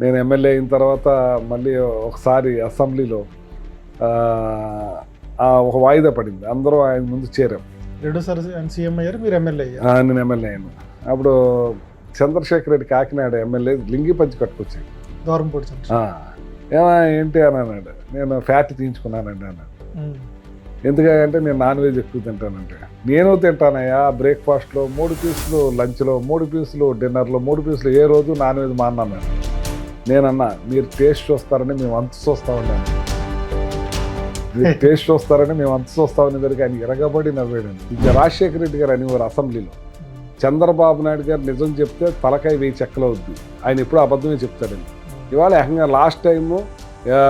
నేను ఎమ్మెల్యే అయిన తర్వాత మళ్ళీ ఒకసారి అసెంబ్లీలో ఒక వాయిదా పడింది, అందరూ ఆయన ముందు చేరాం. రెండోసారి ఆయన సీఎం అయ్యారు, మీరు ఎమ్మెల్యే అయ్యారు. నేను ఎమ్మెల్యే అయ్యాను. అప్పుడు చంద్రశేఖర్ రెడ్డి కాకినాడ ఎమ్మెల్యే లింగి పంచి కట్టుకొచ్చాడు. దూరంపూడి ఏంటి అని అన్నాడు. నేను ఫ్యాట్ తీయించుకున్నానండి అన్నాడు. ఎందుకంటే నేను నాన్ వెజ్ ఎక్కువ తింటానంటే, నేను తింటానయ్యా బ్రేక్ఫాస్ట్లో 3 పీసులు, లంచ్లో 3 పీసులు, డిన్నర్లో 3 పీసులు, ఏ రోజు నాన్ వెజ్ మాన్నాను. నేనన్నా మీరు టేస్ట్ చూస్తారని మేము అంత చూస్తామన్నా, మీరు టేస్ట్ చూస్తారని మేము అంత చూస్తామని దగ్గరికి ఆయన ఎరగబడి నవ్వాడండి. ఇక రాజశేఖర రెడ్డి గారు అనేవారు అసెంబ్లీలో, చంద్రబాబు నాయుడు గారు నిజం చెప్తే తలకాయ 1000 చెక్కలు అవుద్ది, ఆయన ఎప్పుడూ అబద్ధమే చెప్తాడండి. ఇవాళ ఏకంగా లాస్ట్ టైము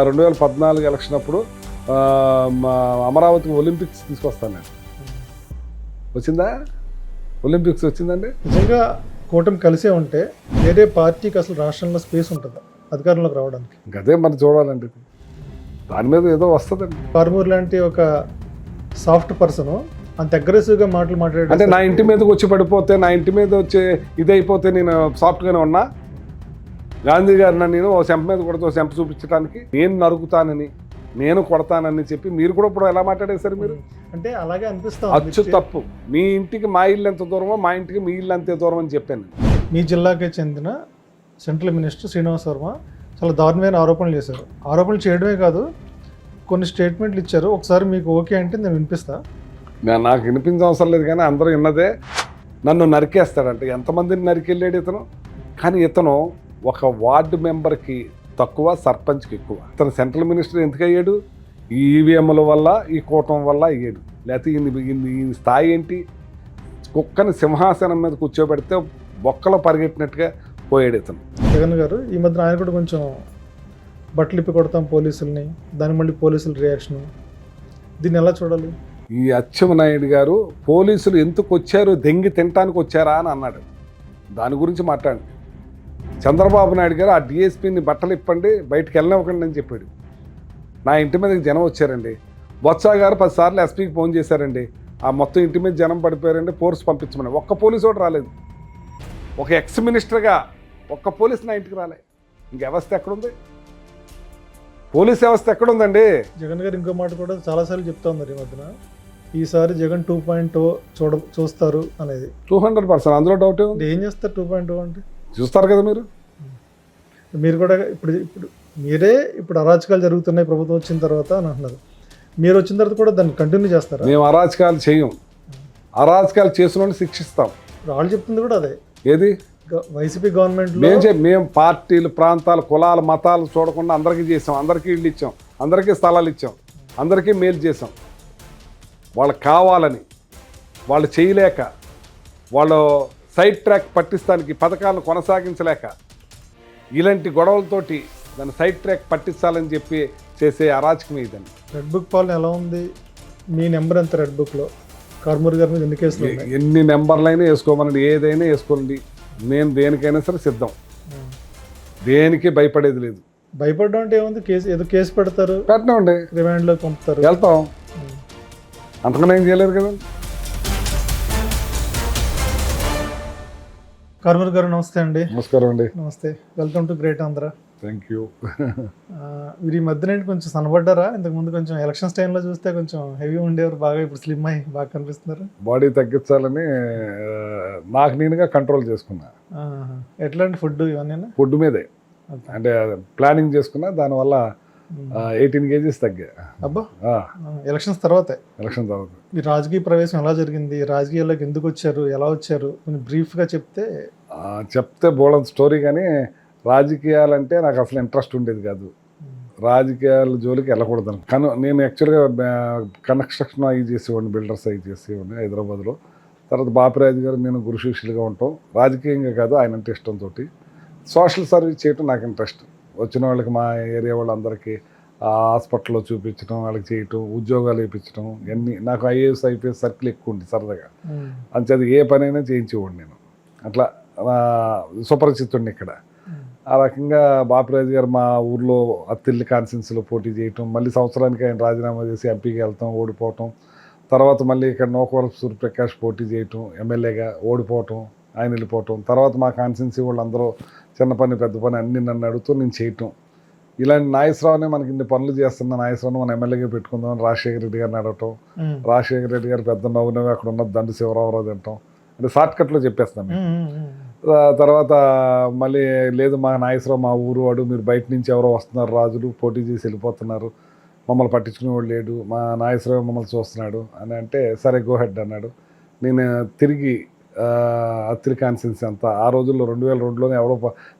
2014 ఎలక్షన్ అప్పుడు అమరావతికి ఒలింపిక్స్ తీసుకొస్తాను నేను. వచ్చిందా? ఒలింపిక్స్ వచ్చిందండి. నిజంగా కూటమి కలిసే ఉంటే వేరే పార్టీకి అసలు రాష్ట్రంలో స్పేస్ ఉంటుందా అధికారంలోకి రావడానికి? అదే మనం చూడాలండి, దాని మీద ఏదో వస్తుందండి. కారుమూరి లాంటి ఒక సాఫ్ట్ పర్సన్ అంత అగ్రెసివ్గా మాట్లాడే, అంటే నా ఇంటి మీదకి వచ్చి పడిపోతే, నా ఇంటి మీద వచ్చి ఇదైపోతే నేను సాఫ్ట్గానే ఉన్నా. గాంధీ గారిని నేను ఓ సెంప మీద కొడితే ఓ సెంప చూపించడానికి, నేను నరుకుతానని, నేను కొడతానని చెప్పి మీరు కూడా ఇప్పుడు ఎలా మాట్లాడేశారు మీరు? అంటే అలాగే అనిపిస్తాం. అచ్చు తప్పు. మీ ఇంటికి మా ఇల్లు ఎంత దూరమో మా ఇంటికి మీ ఇల్లు అంతే దూరం అని చెప్పాను. మీ జిల్లాకే చెందిన సెంట్రల్ మినిస్టర్ శ్రీనివాస్ వర్మ చాలా దారుణమైన ఆరోపణలు చేశారు. ఆరోపణలు చేయడమే కాదు, కొన్ని స్టేట్మెంట్లు ఇచ్చారు. ఒకసారి మీకు ఓకే అంటే నేను వినిపిస్తా. నాకు వినిపించే అవసరం లేదు, కానీ అందరూ విన్నదే. నన్ను నరికేస్తాడంటే ఎంతమందిని నరికెళ్ళాడు ఇతను. కానీ ఇతను ఒక వార్డు మెంబర్కి తక్కువ, సర్పంచ్కి ఎక్కువ. ఇతను సెంట్రల్ మినిస్టర్ ఎందుకు అయ్యాడు? ఈ ఈవీఎంల వల్ల, ఈ కూటమి వల్ల అయ్యాడు. లేకపోతే ఈ స్థాయి ఏంటి? కుక్కని సింహాసనం మీద కూర్చోబెడితే బొక్కలో పరిగెట్టినట్టుగా పోయాడు ఇతను. జగన్ గారు ఈ మధ్య ఆయన కూడా కొంచెం బట్టలు ఇప్పి కొడతాం పోలీసుల్ని, దాని మళ్ళీ పోలీసుల రియాక్షన్, దీన్ని ఎలా చూడాలి? ఈ అచ్చెన్నాయుడు గారు పోలీసులు ఎందుకు వచ్చారు, దెంగి తినటానికి వచ్చారా అని అన్నాడు. దాని గురించి మాట్లాడండి. చంద్రబాబు నాయుడు గారు ఆ డిఎస్పీని బట్టలు ఇప్పండి, బయటకు వెళ్ళనివ్వకండి అని చెప్పాడు. నా ఇంటి మీదకి జనం వచ్చారండి. బొత్స గారు 10 సార్లు ఎస్పీకి ఫోన్ చేశారండి. ఆ మొత్తం ఇంటి మీద జనం పడిపోయారండి, ఫోర్స్ పంపించమని. ఒక్క పోలీసు కూడా రాలేదు. ఒక ఎక్స్ మినిస్టర్గా ఒక్క పోలీసు నా ఇంటికి రాలే. ఇంక వ్యవస్థ ఎక్కడుంది? పోలీస్ వ్యవస్థ ఎక్కడుందండి? జగన్ గారు ఇంకో మాట కూడా చాలాసార్లు చెప్తా ఉన్నారు ఈ మధ్యన, ఈసారి జగన్ 2.0 చూస్తారు అనేది. 200%, అందులో డౌట్. ఏం చేస్తారు 2.0 అంటే? చూస్తారు కదా మీరు కూడా. మీరే ఇప్పుడు అరాచకాలు జరుగుతున్నాయి ప్రభుత్వం వచ్చిన తర్వాత అని అంటున్నారు. మీరు వచ్చిన తర్వాత కూడా దాన్ని కంటిన్యూ చేస్తారా? మేము అరాచకాలు చేయం. అరాచకాలు చేసిన వాళ్ళు శిక్షిస్తాం. వాళ్ళు చెప్తుంది కూడా అదే. ఏది? వైసీపీ గవర్నమెంట్ మేము పార్టీలు, ప్రాంతాలు, కులాలు, మతాలు చూడకుండా అందరికీ చేసాం. అందరికీ ఇళ్ళు ఇచ్చాం, అందరికీ స్థలాలు ఇచ్చాం, అందరికీ మేలు చేసాం. వాళ్ళకి కావాలని, వాళ్ళు చేయలేక, వాళ్ళు సైడ్ ట్రాక్ పట్టిస్తానికి పథకాలను కొనసాగించలేక, ఇలాంటి గొడవలతోటి దాన్ని సైడ్ ట్రాక్ పట్టించాలని చెప్పి చేసే అరాచకం ఇదండి. రెడ్ బుక్ పాలన ఎలా ఉంది? మీ నెంబర్ ఎంత రెడ్ బుక్లో? కారుమూరి గారి మీద ఎన్ని కేసులు? ఎన్ని నెంబర్లైనా వేసుకోమనండి, ఏదైనా వేసుకోండి. నేను దేనికైనా సరే సిద్ధం, దేనికి భయపడేది లేదు. భయపడడం అంటే ఏముంది? ఏదో కేసు పెడతారు, పెట్టినామండి, రిమాండ్లో పంపుతారు, వెళ్తాం. అంతకన్నా ఏం చేయలేరు కదా. కారుమూరి గారు నమస్తే అండి. నమస్కారం అండి. నమస్తే, welcome to great Andhra. Thank you. మీరు ఈ మధ్యన కొంచెం సన్నబడ్డారా? ఇంతకుముందు కొంచెం ఎలక్షన్స్ టైంలో చూస్తే కొంచెం హెవీ ఉండేవారు, బాగా ఇప్పుడు స్లిమ్ అయ్యి బాగా కనిపిస్తున్నారు. బాడీ తగ్గించాలని నాకు నేనుగా కంట్రోల్ చేసుకున్నా. ఎట్లాంటి ఫుడ్ ఇవన్నీ? ఫుడ్ మీదే అంటే ప్లానింగ్ చేసుకున్నా, దానివల్ల 18 kgs తగ్గా. అబ్బా, ఎలక్షన్స్ తర్వాతే? ఎలక్షన్ తర్వాత. మీ రాజకీయ ప్రవేశం ఎలా జరిగింది? రాజకీయాల్లోకి ఎందుకు వచ్చారు? ఎలా వచ్చారు? కొంచెం బ్రీఫ్గా చెప్తే బోల్డ్ స్టోరీ. కానీ రాజకీయాలంటే నాకు అసలు ఇంట్రెస్ట్ ఉండేది కాదు. రాజకీయాల జోలికి వెళ్ళకూడదు. కానీ నేను యాక్చువల్గా కన్స్ట్రక్షన్ అవి చేసేవాడిని, బిల్డర్స్ అవి చేసేవాడిని హైదరాబాద్లో. తర్వాత బాపిరాజు గారు నేను గురు శిష్యులుగా ఉంటాం. రాజకీయంగా కాదు, ఆయన అంటే ఇష్టంతో సోషల్ సర్వీస్ చేయటం నాకు ఇంట్రెస్ట్. వచ్చిన వాళ్ళకి, మా ఏరియా వాళ్ళందరికీ హాస్పిటల్లో చూపించడం, వాళ్ళకి చేయటం, ఉద్యోగాలు వేయించడం, ఇవన్నీ నాకు ఐఏఎస్ ఐపీఎస్ సర్కిల్ ఎక్కువ ఉంది సరదాగా. అంచేది ఏ పనైనా చేయించేవాడిని నేను. అట్లా సుపరిచితుడిని ఇక్కడ. ఆ రకంగా బాపిరాజు గారు మా ఊర్లో అత్తిల్లి కాన్స్టిట్యున్సీలో పోటీ చేయటం, మళ్ళీ సంవత్సరానికి ఆయన రాజీనామా చేసి ఎంపీకి వెళ్తాం, ఓడిపోవటం. తర్వాత మళ్ళీ ఇక్కడ నోకవరపు సూర్యప్రకాష్ పోటీ చేయటం, ఎమ్మెల్యేగా ఓడిపోవటం. ఆయన వెళ్ళిపోవటం, తర్వాత మా కాన్స్టిట్యున్సీ వాళ్ళు అందరూ చిన్న పని పెద్ద పని అన్నీ నన్ను అడుగుతూ నేను చేయటం. ఇలాంటి నాగేశ్వరరావునే మనకి ఇన్ని పనులు చేస్తున్న నాగేశ్వరరావు మన ఎమ్మెల్యేగా పెట్టుకుందామని రాజశేఖర రెడ్డి గారిని అడగటం, రాజశేఖర రెడ్డి గారు పెద్ద నవ్వునవి అక్కడ ఉన్న దండు శివరామరావు తింటాం అంటే షార్ట్కట్లో చెప్పేస్తాం మేము. తర్వాత మళ్ళీ లేదు మా నాగేశ్వరరావు మా ఊరు వాడు, మీరు బయట నుంచి ఎవరో వస్తున్నారు రాజులు పోటీ చేసి వెళ్ళిపోతున్నారు, మమ్మల్ని పట్టించుకునేవాడు లేడు, మా నాగేశ్వరరావు మమ్మల్ని చూస్తున్నాడు అని అంటే సరే గో హెడ్ అన్నాడు. నేను తిరిగి అత్తిలి కాన్స్టిట్యున్సీ అంతా ఆ రోజుల్లో 2002లోనే ఎవడో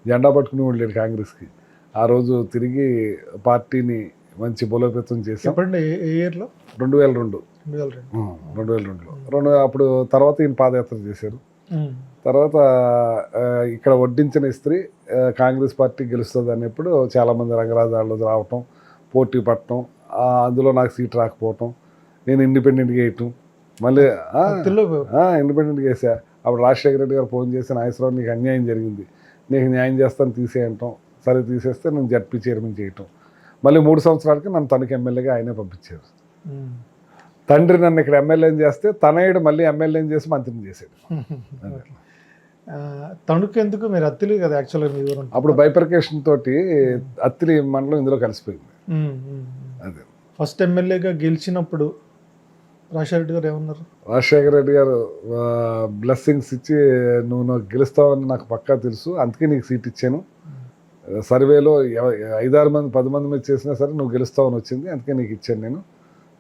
జెండా పట్టుకునేవాడు లేడు కాంగ్రెస్కి. ఆ రోజు తిరిగి పార్టీని మంచి బలోపేతం చేశాం. 2002 అప్పుడు తర్వాత ఈయన పాదయాత్ర చేశారు. తర్వాత ఇక్కడ వడ్డించిన ఇస్త్రీ కాంగ్రెస్ పార్టీ గెలుస్తుంది అనేప్పుడు చాలామంది రంగరాజాలు రావటం, పోటీ పట్టడం, అందులో నాకు సీట్ రాకపోవటం, నేను ఇండిపెండెంట్గా వేయటం, మళ్ళీ ఇండిపెండెంట్గా వేసా. అప్పుడు రాజశేఖర రెడ్డి గారు ఫోన్ చేసి నాగేశ్వరరావు నీకు అన్యాయం జరిగింది, నీకు న్యాయం చేస్తాను తీసేయటం, సరే తీసేస్తే నేను జడ్పీ చైర్మన్ చేయటం. మళ్ళీ 3 సంవత్సరాలకి నన్ను తనకి ఎమ్మెల్యేగా ఆయనే పంపించారు. తండ్రి నన్ను ఇక్కడ ఎమ్మెల్యేని చేస్తే తనయుడు మళ్ళీ ఎమ్మెల్యేని చేసి మంత్రిని చేశాడు. తణుకు ఎందుకు? మీరు అత్తిలి కదా యాక్చువల్గా. అప్పుడు బైపర్కేషన్ తోటి అత్తిలి మండలం ఇందులో కలిసిపోయింది. అదే ఫస్ట్ ఎమ్మెల్యేగా గెలిచినప్పుడు రాజశేఖర రెడ్డి గారు ఏమన్నారు? రాజశేఖర రెడ్డి గారు బ్లెస్సింగ్స్ ఇచ్చి నువ్వు గెలుస్తావని నాకు పక్కా తెలుసు, అందుకే నీకు సీట్ ఇచ్చాను, సర్వేలో 5-6 మంది 10 మంది మీద చేసినా సరే నువ్వు గెలుస్తావని వచ్చింది, అందుకే నీకు ఇచ్చాను, నేను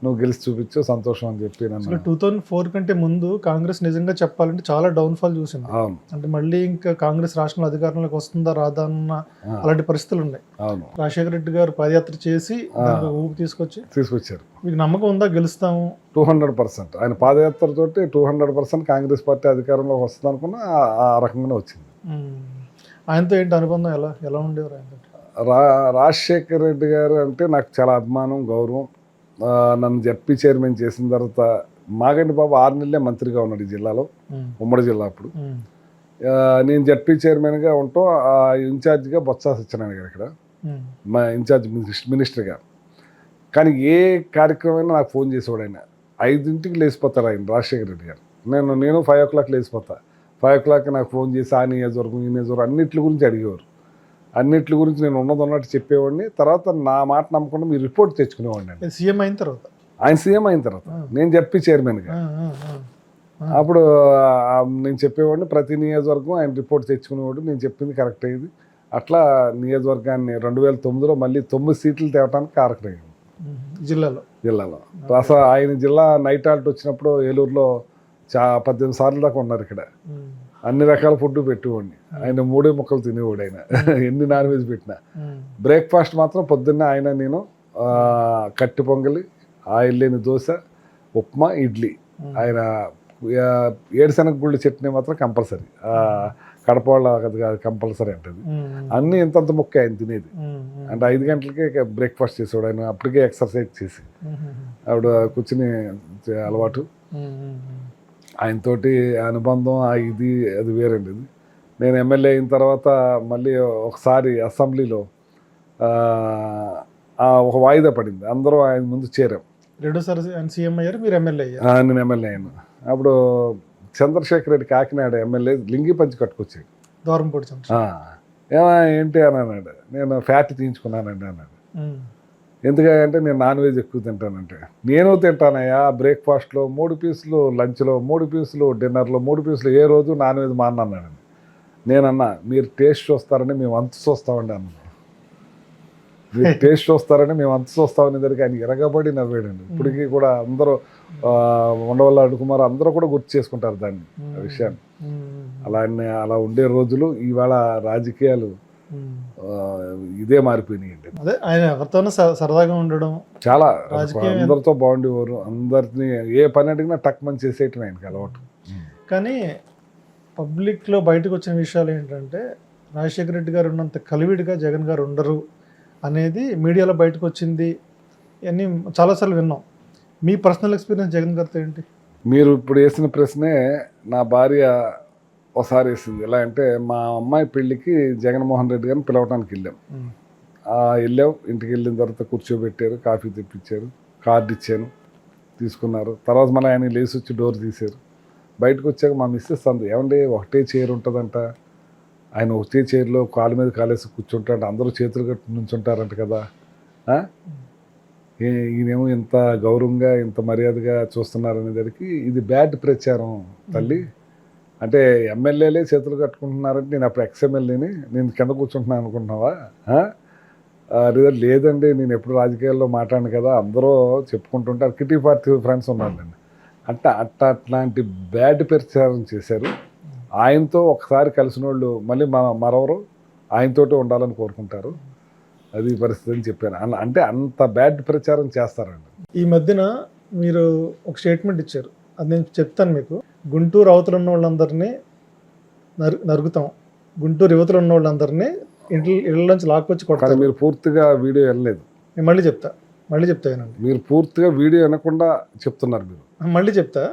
నువ్వు గెలిచి చూపించు సంతోషం అని చెప్పి. నన్ను 2004 కంటే ముందు కాంగ్రెస్ నిజంగా చెప్పాలంటే చాలా డౌన్ఫాల్ చూసింది. అవును, అంటే మళ్ళీ ఇంకా కాంగ్రెస్ రాష్ట్రంలో అధికారంలోకి వస్తుందా రాదా అన్న అలాంటి పరిస్థితులు ఉన్నాయి. అవును, రాజశేఖర రెడ్డి గారు పాదయాత్ర చేసి ఊపి తీసుకొచ్చారు. మీకు నమ్మకం ఉందా గెలుస్తాము? 200%. ఆయన పాదయాత్ర తోటి 200% కాంగ్రెస్ పార్టీ అధికారంలోకి వస్తుంది అనుకున్నా ఆ రకంగానే వచ్చింది. ఆయనతో ఏంటి అనుబంధం? ఎలా ఉండేవారు ఆయనతో? రాజశేఖర రెడ్డి గారు అంటే నాకు చాలా అభిమానం, గౌరవం. నన్ను జడ్పీ చైర్మన్ చేసిన తర్వాత మాగంటి బాబు 6 నెలలే మంత్రిగా ఉన్నాడు ఈ జిల్లాలో, ఉమ్మడి జిల్లా. అప్పుడు నేను జడ్పీ చైర్మన్గా ఉంటాం, ఇన్ఛార్జిగా బొత్స సత్యనారాయణ గారు ఇక్కడ మా ఇన్ఛార్జ్ మినిస్టర్గా. కానీ ఏ కార్యక్రమం నాకు ఫోన్ చేసేవాడు ఆయన. 5ంటికి లేచిపోతారు ఆయన రాజశేఖర రెడ్డి గారు. నేను 5 o'clock లేచిపోతా. 5 o'clock నాకు ఫోన్ చేసి ఆ నియోజకవర్గం ఈ నియోజకవర్గం అన్నింటి గురించి అడిగేవారు. అన్నింటి గురించి నేను ఉన్నట్టు చెప్పేవాడిని. తర్వాత నా మాట నమ్మకుండా మీరు రిపోర్ట్ తెచ్చుకునేవాడిని. సీఎం అయిన తర్వాత ఆయన సీఎం అయిన తర్వాత నేను జడ్పీ చైర్మన్గా అప్పుడు నేను చెప్పేవాడిని, ప్రతి నియోజకవర్గం ఆయన రిపోర్ట్ తెచ్చుకునేవాడు, నేను చెప్పింది కరెక్ట్ అయ్యేది. అట్లా నియోజకవర్గాన్ని 2009లో మళ్ళీ 9 సీట్లు తేవడానికి కారకమయ్యాను జిల్లాలో. అసలు ఆయన జిల్లా నైట్ ఆల్ట్ వచ్చినప్పుడు ఏలూరులో 18 సార్లు దాకా ఉన్నారు ఇక్కడ. అన్ని రకాల ఫుడ్ పెట్టేవాడిని. ఆయన 3 ముక్కలు తినేవాడు ఆయన, ఎన్ని నాన్ వెజ్ పెట్టినా. బ్రేక్ఫాస్ట్ మాత్రం పొద్దున్నే ఆయన నేను కట్టి పొంగలి, ఆయిల్ లేని దోశ, ఉప్మా, ఇడ్లీ. ఆయన 7 శనగ గుళ్ళు చట్నీ మాత్రం కంపల్సరీ, కడప వాళ్ళ కాదు కంపల్సరీ అంటది. అన్నీ ఇంతంత ముక్క ఆయన తినేది. అంటే 5 గంటలకే బ్రేక్ఫాస్ట్ చేసేవాడు ఆయన. అప్పటికే ఎక్సర్సైజ్ చేసి ఆవిడ కూర్చుని అలవాటు. ఆయనతోటి అనుబంధం ఇది అది వేరండి. ఇది నేను ఎమ్మెల్యే అయిన తర్వాత మళ్ళీ ఒకసారి అసెంబ్లీలో ఒక వాయిదా పడింది, అందరూ ఆయన ముందు చేరాం. 2సారి ఆయన సీఎం అయ్యారు, మీరు ఎమ్మెల్యే అయ్యారు. నేను ఎమ్మెల్యే అయ్యాను. అప్పుడు చంద్రశేఖర్ రెడ్డి కాకినాడ ఎమ్మెల్యే లింగి పంచి కట్టుకొచ్చాడు. దూరంపూడి ఏంటి అని అన్నాడు. నేను ఫ్యాట్ తీయించుకున్నానండి అన్నాడు. ఎందుకంటే నేను నాన్ వెజ్ ఎక్కువ తింటానంటే. నేను తింటానయ్యా, బ్రేక్ఫాస్ట్లో 3 పీసులు, లంచ్లో 3 పీసులు, డిన్నర్లో 3 పీసులు, ఏ రోజు నాన్ వెజ్ మానన్నాడండి. నేనన్నా మీరు టేస్ట్ చూస్తారని మేము అంత చూస్తామండి అన్నా. మీరు టేస్ట్ చూస్తారని మేము అంత చూస్తామని దగ్గరికి ఆయన ఎరగబడి నవ్వాడండి. ఇప్పటికీ కూడా అందరూ ఉండవల్ల అడుగుమారు అందరూ కూడా గుర్తు చేసుకుంటారు దాన్ని, ఆ విషయాన్ని. అలా ఉండే రోజులు ఈవేళ రాజకీయాలు ఇదే మారిపోయినాయండి. అదే ఆయన ఎవరితోనూ సరదాగా ఉండడం, చాలా అందరితో బాగుండేవారు. అందరినీ ఏ పని అడిగినా టక్మని చేసేయటం ఆయనకి అలవాటు. కానీ పబ్లిక్లో బయటకు వచ్చిన విషయాలు ఏంటంటే రాజశేఖర రెడ్డి గారు ఉన్నంత కలివిడిగా జగన్ గారు ఉండరు అనేది మీడియాలో బయటకు వచ్చింది అని చాలాసార్లు విన్నాం. మీ పర్సనల్ ఎక్స్పీరియన్స్ జగన్ గారితో ఏంటి? మీరు ఇప్పుడు వేసిన ప్రశ్నే నా భార్య ఒకసారి వేసింది. ఎలా అంటే మా అమ్మాయి పెళ్ళికి జగన్మోహన్ రెడ్డి గారిని పిలవడానికి వెళ్ళాం. ఇంటికి వెళ్ళిన తర్వాత కూర్చోబెట్టారు, కాఫీ తెప్పించారు, కార్డు ఇచ్చాను, తీసుకున్నారు. తర్వాత మళ్ళీ ఆయన లేచి వచ్చి డోర్ తీశారు. బయటకు వచ్చాక మా మిస్సెస్ అంది, ఏమండి ఒకటే చైర్ ఉంటుందంట, ఆయన ఒకటే చైర్లో కాలు మీద కాలేసి కూర్చుంటాడు, అందరూ చేతులు కట్టి నుంచుంటారంట కదా, ఆ? ఈయనేమో ఇంత గౌరవంగా ఇంత మర్యాదగా చూస్తున్నారు అనేదానికి ఇది బ్యాడ్ ప్రచారం తల్లి. అంటే ఎమ్మెల్యేలే చేతులు కట్టుకుంటున్నారంటే నేను అప్పుడు ఎక్స్ఎమ్మెల్యేని, నేను కింద కూర్చుంటున్నాను అనుకుంటున్నావా? లేదండి, నేను ఎప్పుడు రాజకీయాల్లో మాట్లాడను కదా, అందరూ చెప్పుకుంటుంటారు, కిటీ పార్టీ ఫ్రెండ్స్ ఉన్నారండి అంటే అట్లాంటి బ్యాడ్ ప్రచారం చేశారు. ఆయనతో ఒకసారి కలిసిన వాళ్ళు మళ్ళీ మరెవరు ఆయనతోటే ఉండాలని కోరుకుంటారు. అది పరిస్థితి అని చెప్పాను. అంటే అంత బ్యాడ్ ప్రచారం చేస్తారండి. ఈ మధ్యన మీరు ఒక స్టేట్మెంట్ ఇచ్చారు, అది నేను చెప్తాను మీకు. గుంటూరు అవతల ఉన్న వాళ్ళందరినీ నరుగుతాం, గుంటూరు యువతలు ఉన్న వాళ్ళందరినీ ఇళ్ళలోంచి లాక్కొచ్చి కొడతారు. మీరు పూర్తిగా వీడియో వినలేదు. నేను మళ్ళీ చెప్తా వినండి. మీరు పూర్తిగా వీడియో వినకుండా చెప్తున్నారు. మీరు మళ్ళీ చెప్తా.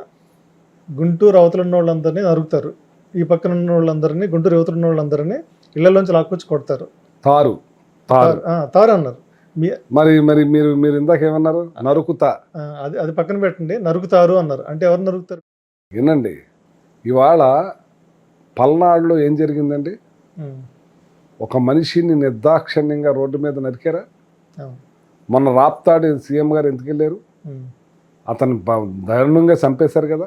గుంటూరు అవతల ఉన్న వాళ్ళందరినీ నరుగుతారు, ఈ పక్కన ఉన్న వాళ్ళందరినీ, గుంటూరు యువతలు ఉన్న వాళ్ళందరినీ ఇళ్లలోంచి లాక్కొచ్చి కొడతారు. తారు అన్నారు. మరి మరి మీరు మీరు ఇందాక ఏమన్నారు? నరుకుతా. అది పక్కన పెట్టండి, నరుకుతారు అన్నారు. అంటే ఎవరు నరుగుతారు? వినండి, ఇవాళ పల్నాడులో ఏం జరిగిందండి? ఒక మనిషిని నిర్దాక్షిణ్యంగా రోడ్డు మీద నరికారా? మొన్న రాప్తాడు సీఎం గారు ఎందుకు వెళ్ళారు? అతను దారుణంగా చంపేశారు కదా.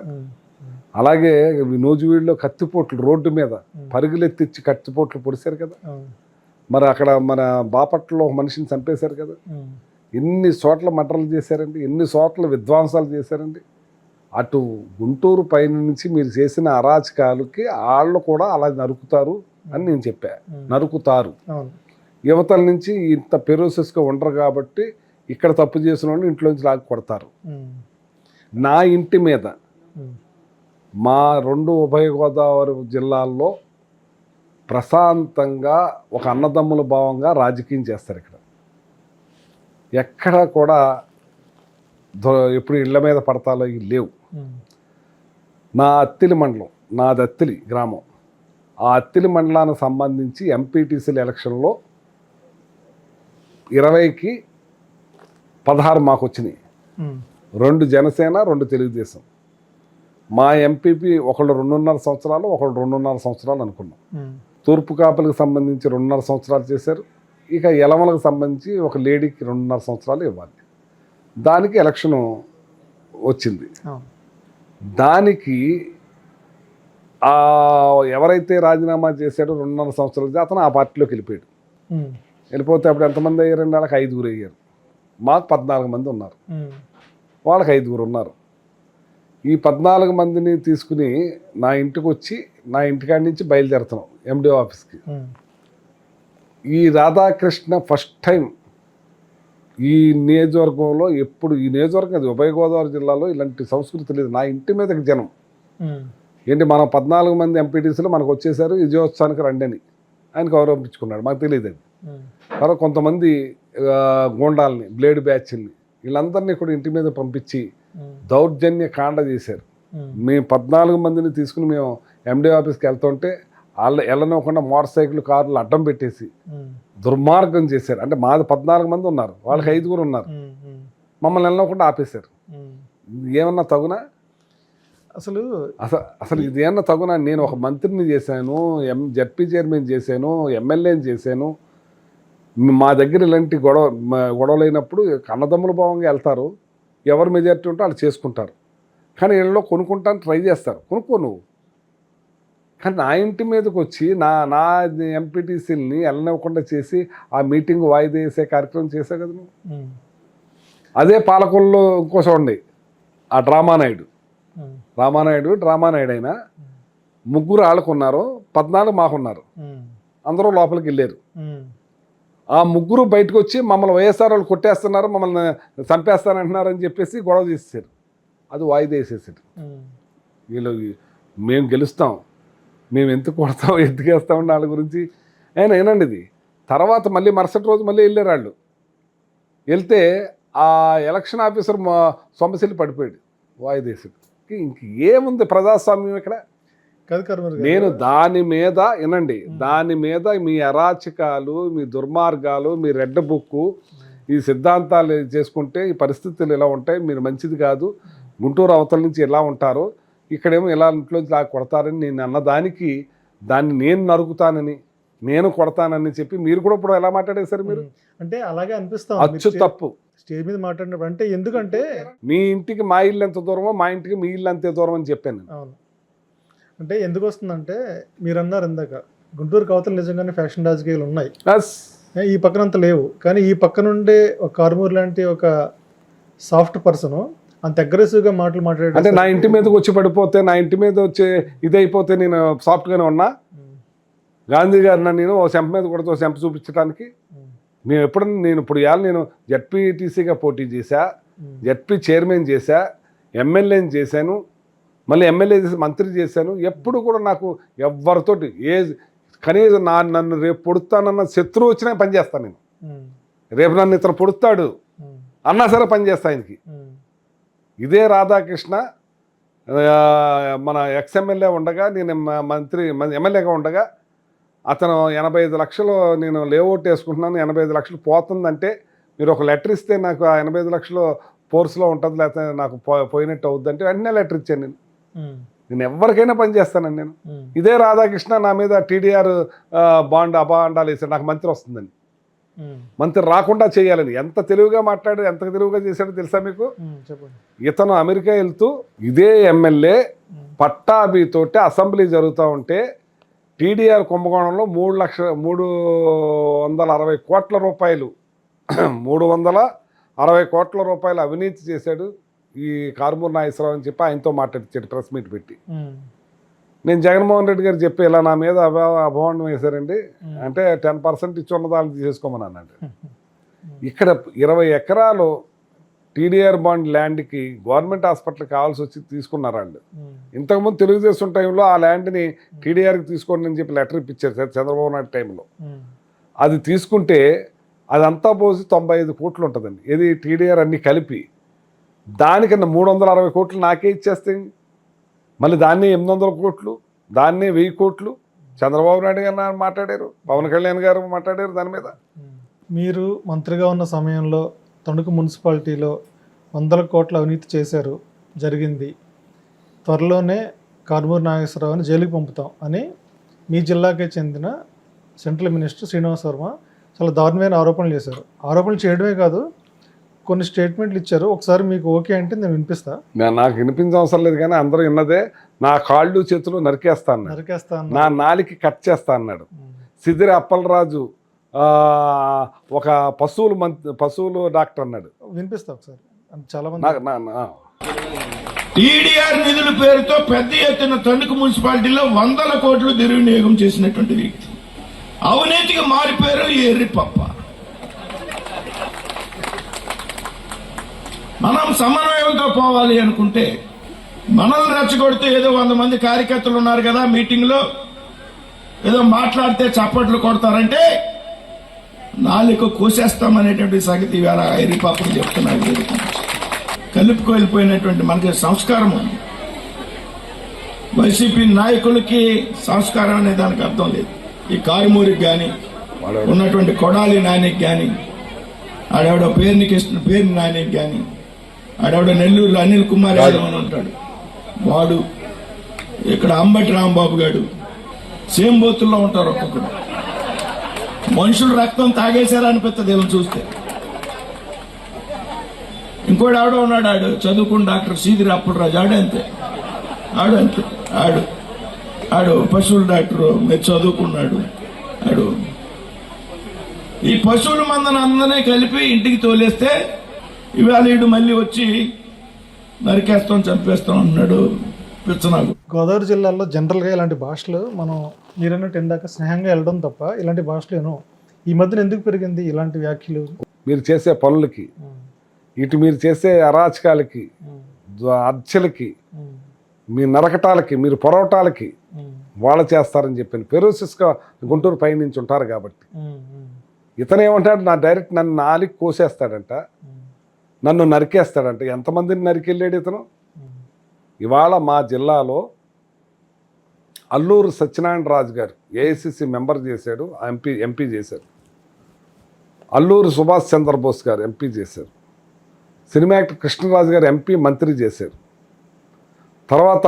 అలాగే నూజివీడులో కత్తిపోట్లు రోడ్డు మీద పరుగులెత్తిచ్చి కత్తిపోట్లు పొడిశారు కదా. మరి అక్కడ మన బాపట్లలో ఒక మనిషిని చంపేశారు కదా. ఎన్ని చోట్ల మటర్లు చేశారండి, ఎన్ని చోట్ల విధ్వంసాలు చేశారండి. అటు గుంటూరు పైన నుంచి మీరు చేసిన అరాచకాలకి వాళ్ళు కూడా అలా నరుకుతారు అని నేను చెప్పా. నరుకుతారు. యువతల నుంచి ఇంత పెరోసెస్గా ఉండరు కాబట్టి ఇక్కడ తప్పు చేసిన వాళ్ళు ఇంట్లోంచి లాగి కొడతారు. నా ఇంటి మీద మా 2 ఉభయ గోదావరి జిల్లాల్లో ప్రశాంతంగా ఒక అన్నదమ్ముల భావంగా రాజకీయం చేస్తారు. ఇక్కడ ఎక్కడ కూడా ఎప్పుడు ఇళ్ల మీద పడతాలో ఇవి లేవు. నా అత్తిలి మండలం, నాది అత్తిలి గ్రామం. ఆ అత్తిలి మండలానికి సంబంధించి ఎంపీటీసీల ఎలక్షన్లో 20కి 16 మాకు వచ్చినాయి. 2 జనసేన, 2 తెలుగుదేశం. మా ఎంపీపీ ఒకళ్ళు 2.5 సంవత్సరాలు, ఒకళ్ళు 2.5 సంవత్సరాలు అనుకున్నాం. తూర్పు కాపులకు సంబంధించి 2.5 సంవత్సరాలు చేశారు. ఇక యలమలకు సంబంధించి ఒక లేడీకి 2.5 సంవత్సరాలు ఇవ్వాలి. దానికి ఎలక్షను వచ్చింది. దానికి ఎవరైతే రాజీనామా చేశాడో 2.5 సంవత్సరాలు అతను ఆ పార్టీలోకి వెళ్ళిపోయాడు. వెళ్ళిపోతే అప్పుడు ఎంతమంది అయ్యారండి? వాళ్ళకి 5 అయ్యారు. మాకు 14 మంది ఉన్నారు, వాళ్ళకి 5 ఉన్నారు. ఈ 14 మందిని తీసుకుని నా ఇంటికి వచ్చి నా ఇంటికాడి నుంచి బయలుదేరుతున్నాం ఎండిఓ ఆఫీస్కి. ఈ రాధాకృష్ణ ఫస్ట్ టైం ఈ నియోజకవర్గంలో, ఎప్పుడు ఈ నియోజకవర్గం అది ఉభయ గోదావరి జిల్లాలో ఇలాంటి సంస్కృతి లేదు. నా ఇంటి మీదకి జనం ఏంటి, మనం 14 మంది ఎంపీటీసీలు మనకు వచ్చేసారు, విజయోత్సవానికి రండి అని ఆయన గౌరవించుకున్నాడు. మాకు తెలియదు అది. తర్వాత కొంతమంది గోండాలని, బ్లేడ్ బ్యాచ్ని, వీళ్ళందరినీ కూడా ఇంటి మీద పంపించి దౌర్జన్య కాండ చేశారు. మేము 14 మందిని తీసుకుని మేము ఎండిఓ ఆఫీస్కి వెళ్తుంటే వాళ్ళు వెళ్ళనివ్వకుండా మోటార్ సైకిల్, కార్లు అడ్డం పెట్టేసి దుర్మార్గం చేశారు. అంటే మాది 14 మంది ఉన్నారు, వాళ్ళకి 5 ఉన్నారు, మమ్మల్ని వెళ్ళనివ్వకుండా ఆపేశారు. ఏమన్నా తగునా? అసలు ఇది ఏమన్నా తగునా? నేను ఒక మంత్రిని చేశాను, జడ్పీ చైర్మన్ చేశాను, ఎమ్మెల్యేని చేశాను. మా దగ్గర ఇలాంటి గొడవలు అయినప్పుడు అన్నదమ్ముల భావంగా వెళ్తారు, ఎవరు మెజారిటీ ఉంటే వాళ్ళు చేసుకుంటారు. కానీ వీళ్ళలో కొనుక్కుంటాను ట్రై చేస్తారు, కొనుక్కో నువ్వు. కానీ నా ఇంటి మీదకి వచ్చి నా ఎంపీటీసీలని వెళ్ళనివ్వకుండా చేసి ఆ మీటింగ్ వాయిదా వేసే కార్యక్రమం చేసే కదా నువ్వు. అదే పాలకొల్లో ఇంకో చూడండి, ఆ డ్రామానాయుడు అయినా 3 వాళ్ళకున్నారు, 14 మాకున్నారు. అందరూ లోపలికి వెళ్ళారు. ఆ 3 బయటకు వచ్చి మమ్మల్ని వైఎస్ఆర్ వాళ్ళు కొట్టేస్తున్నారు, మమ్మల్ని చంపేస్తానంటున్నారు అని చెప్పేసి గొడవ చేసేసారు. అది వాయిదా వేసేసారు. వీళ్ళు మేము గెలుస్తాం, మేము ఎందుకు కొడతాం, ఎందుకు వేస్తామని వాళ్ళ గురించి అయినా ఏనండి. ఇది తర్వాత మళ్ళీ మరుసటి రోజు మళ్ళీ వెళ్ళారు వాళ్ళు. వెళ్తే ఆ ఎలక్షన్ ఆఫీసర్ సొమ్మసిల్లి పడిపోయాడు, వాయిదా వేసాడు. ఇంక ఏముంది ప్రజాస్వామ్యం ఇక్కడ? నేను దాని మీద వినండి, దాని మీద మీ అరాచకాలు, మీ దుర్మార్గాలు, మీ రెడ్ బుక్కు, ఈ సిద్ధాంతాలు చేసుకుంటే ఈ పరిస్థితులు ఇలా ఉంటాయి, మీరు మంచిది కాదు, గుంటూరు అవతల నుంచి ఎలా ఉంటారు, ఇక్కడేమో ఇలా ఇంట్లోంచి ఇలా కొడతారని నేను అన్నదానికి దాన్ని నేను నరుకుతానని నేను కొడతానని చెప్పి మీరు కూడా ఇప్పుడు ఎలా మాట్లాడేశారు మీరు? అంటే అలాగే అనిపిస్తాం అచ్చు తప్పు. స్టేజ్ మీద మాట్లాడినప్పుడు. అంటే ఎందుకంటే మీ ఇంటికి మా ఇల్లు ఎంత దూరమో మా ఇంటికి మీ ఇల్లు అంతే దూరం అని చెప్పాను నేను. అవును. అంటే ఎందుకు వస్తుందంటే మీరు అన్నారు ఇందాక గుంటూరు కవతలు నిజంగానే ఫ్యాక్షన్ రాజకీయాలు ఉన్నాయి, బస్ ఈ పక్కన అంత లేవు. కానీ ఈ పక్క నుండే ఒక కారుమూరు లాంటి ఒక సాఫ్ట్ పర్సన్ అంత అగ్రెసివ్గా మాటలు మాట్లాడే, అంటే నా ఇంటి మీదకి వచ్చి పడిపోతే, నా ఇంటి మీద వచ్చి ఇదైపోతే నేను సాఫ్ట్గానే ఉన్నా. గాంధీ గారు నేను ఓ సెంప మీద కొడితే ఓ సెంప చూపించడానికి నేను ఎప్పుడన్నా నేను ఇప్పుడు ఇవాళ నేను జడ్పీటీసీగా పోటీ చేశా, జడ్పీ చైర్మన్ చేశా, ఎమ్మెల్యేని చేశాను, మళ్ళీ ఎమ్మెల్యే చేసి మంత్రి చేశాను. ఎప్పుడు కూడా నాకు ఎవరితోటి కనీసం నన్ను రేపు పొడుస్తానన్న శత్రువు వచ్చినా పనిచేస్తాను నేను. రేపు నన్ను ఇతను పొడుస్తాడు అన్నా సరే పనిచేస్తా ఆయనకి. ఇదే రాధాకృష్ణ మన ఎక్స్ఎమ్మెల్యే ఉండగా, నేను ఎమ్మెల్యేగా ఉండగా అతను 85 లక్షలు నేను లేఅవుట్ వేసుకుంటున్నాను, 85 లక్షలు పోతుందంటే మీరు ఒక లెటర్ ఇస్తే నాకు ఆ 85 లక్షలు ఫోర్స్లో ఉంటుంది, లేకపోతే నాకు పోయినట్టు అవుద్ది అంటే వెంటనే లెటర్ ఇచ్చాను నేను ఎవరికైనా పని చేస్తానండి నేను. ఇదే రాధాకృష్ణ నా మీద టీడీఆర్ బాండ్ అబాండాలు వేసాడు, నాకు మంత్రి వస్తుందని. మంత్రి రాకుండా చేయాలని ఎంత తెలివిగా మాట్లాడాడు, ఎంత తెలివిగా చేశాడో తెలుసా మీకు? ఇతను అమెరికా వెళ్తూ ఇదే ఎమ్మెల్యే పట్టాభితోటి అసెంబ్లీ జరుగుతూ ఉంటే టీడీఆర్ కుంభకోణంలో 360 కోట్ల రూపాయలు 360 కోట్ల రూపాయలు అవినీతి చేశాడు ఈ కారుమూరి నాగేశ్వరరావు అని చెప్పి ఆయనతో మాట్లాడించాడు ప్రెస్ మీట్ పెట్టి. నేను జగన్మోహన్ రెడ్డి గారు చెప్పి ఇలా నా మీద అభాండం వేశారండి అంటే 10% ఇచ్చి ఉన్నదాన్ని తీసేసుకోమని అన్నాడు. ఇక్కడ 20 ఎకరాలు టీడీఆర్ బాండ్ ల్యాండ్కి గవర్నమెంట్ హాస్పిటల్ కావాల్సి వచ్చి తీసుకున్నారు వాళ్ళు. ఇంతకుముందు తెలుగుదేశం టైంలో ఆ ల్యాండ్ని టీడీఆర్కి తీసుకోండి అని చెప్పి లెటర్ ఇప్పించారు సార్ చంద్రబాబు నాయుడు టైంలో. అది తీసుకుంటే అదంతా పోసి 95 కోట్లు ఉంటుందండి. ఇది టీడీఆర్ అన్నీ కలిపి. దానికన్నా 360 కోట్లు నాకే ఇచ్చేస్తాయి. మళ్ళీ దాన్నే 800 కోట్లు, దాన్నే 1000 కోట్లు చంద్రబాబు నాయుడు గారు మాట్లాడారు, పవన్ కళ్యాణ్ గారు మాట్లాడారు దాని మీద. మీరు మంత్రిగా ఉన్న సమయంలో తణుకు మున్సిపాలిటీలో 100 కోట్ల అవినీతి చేశారు, జరిగింది, త్వరలోనే కారుమూరి నాగేశ్వరరావుని జైలుకి పంపుతాం అని మీ జిల్లాకే చెందిన సెంట్రల్ మినిస్టర్ శ్రీనివాస్ వర్మ చాలా దారుణమైన ఆరోపణలు చేశారు. ఆరోపణలు చేయడమే కాదు కొన్ని స్టేట్మెంట్లు ఇచ్చారు. ఒకసారి మీకు ఓకే అంటే నేను వినిపిస్తా. నాకు వినిపించే అవసరం లేదు కానీ అందరూ విన్నదే. నా కాళ్ళు చేతులు నరికేస్తా, నా నాలికి కట్ చేస్తా అన్నాడు. సిద్దిరి అప్పలరాజు ఒక పశువులు డాక్టర్ అన్నాడు. వినిపిస్తా ఒకసారి. చాలా మంది టీడీఆర్ నిధుల పేరుతో పెద్ద ఎత్తున తణుకు మున్సిపాలిటీలో 100 కోట్లు దుర్వినియోగం చేసినటువంటి వ్యక్తి, అవినీతికి మారిపోయారు ఈ ఎర్రి పప్ప. మనం సమన్వయంతో పోవాలి అనుకుంటే మనల్ని రెచ్చగొడితే ఏదో 100 మంది కార్యకర్తలు ఉన్నారు కదా మీటింగ్ లో, ఏదో మాట్లాడితే చప్పట్లు కొడతారంటే నాలుగు కోసేస్తామనేటువంటి సంగతి ఇవాళ ఎర్రి పాపకు చెప్తున్నారు. కలుపుకు వెళ్ళిపోయినటువంటి మనకి సంస్కారం ఉంది. వైసీపీ నాయకులకి సంస్కారం అనే దానికి అర్థం లేదు. ఈ కారుమూరికి కానీ ఉన్నటువంటి కొడాలి నానికి కానీ, ఆడెవడో పేరు నానికి కానీ, ఆడెవడో నెల్లూరులో అనిల్ కుమార్ యాదవ్ అని ఉంటాడు వాడు, ఇక్కడ అంబటి రాంబాబు గారు సేమ్ బోతుల్లో ఉంటారు. ఒక్కొక్కడు మనుషులు రక్తం తాగేశారా అనిపిస్తుంది వీళ్ళని చూస్తే. ఇంకోటి ఆవిడ ఉన్నాడు, ఆడు చదువుకున్న డాక్టర్ సీదిరి అప్పలరాజు, ఆడు పశువుల డాక్టరు, మీరు చదువుకున్నాడు. ఈ పశువుల మందను అందరినీ కలిపి ఇంటికి తోలేస్తే ఇవాళ వీడు మళ్ళీ వచ్చి నరికేస్తాం చంపేస్తాం అన్నాడు పిచ్చనాగు. గోదావరి జిల్లాలో జనరల్గా ఇలాంటి భాషలు మనం మీరన్నట్టు ఇందాక స్నేహంగా వెళ్ళడం తప్ప ఇలాంటి భాషలు ఏమో ఈ మధ్యన ఎందుకు పెరిగింది ఇలాంటి వ్యాఖ్యలు? మీరు చేసే పనులకి, ఇటు మీరు చేసే అరాచకాలకి, అర్చలకి, మీ నరకటాలకి, మీరు పొరవటాలకి వాళ్ళు చేస్తారని చెప్పాను. ఫెరోసిస్గా గుంటూరు పై నుంచి ఉంటారు కాబట్టి. ఇతను ఏమంటాడు, నన్ను నాలికి కోసేస్తాడంట, నన్ను నరికేస్తాడంట. ఎంతమందిని నరికెళ్ళాడు ఇతను? ఇవాళ మా జిల్లాలో అల్లూరు సత్యనారాయణ రాజు గారు ఏఐసిసి మెంబర్ చేశాడు, ఎంపీ చేశారు. అల్లూరు సుభాష్ చంద్రబోస్ గారు ఎంపీ చేశారు. సినిమా యాక్టర్ కృష్ణరాజు గారు ఎంపీ మంత్రి చేశారు. తర్వాత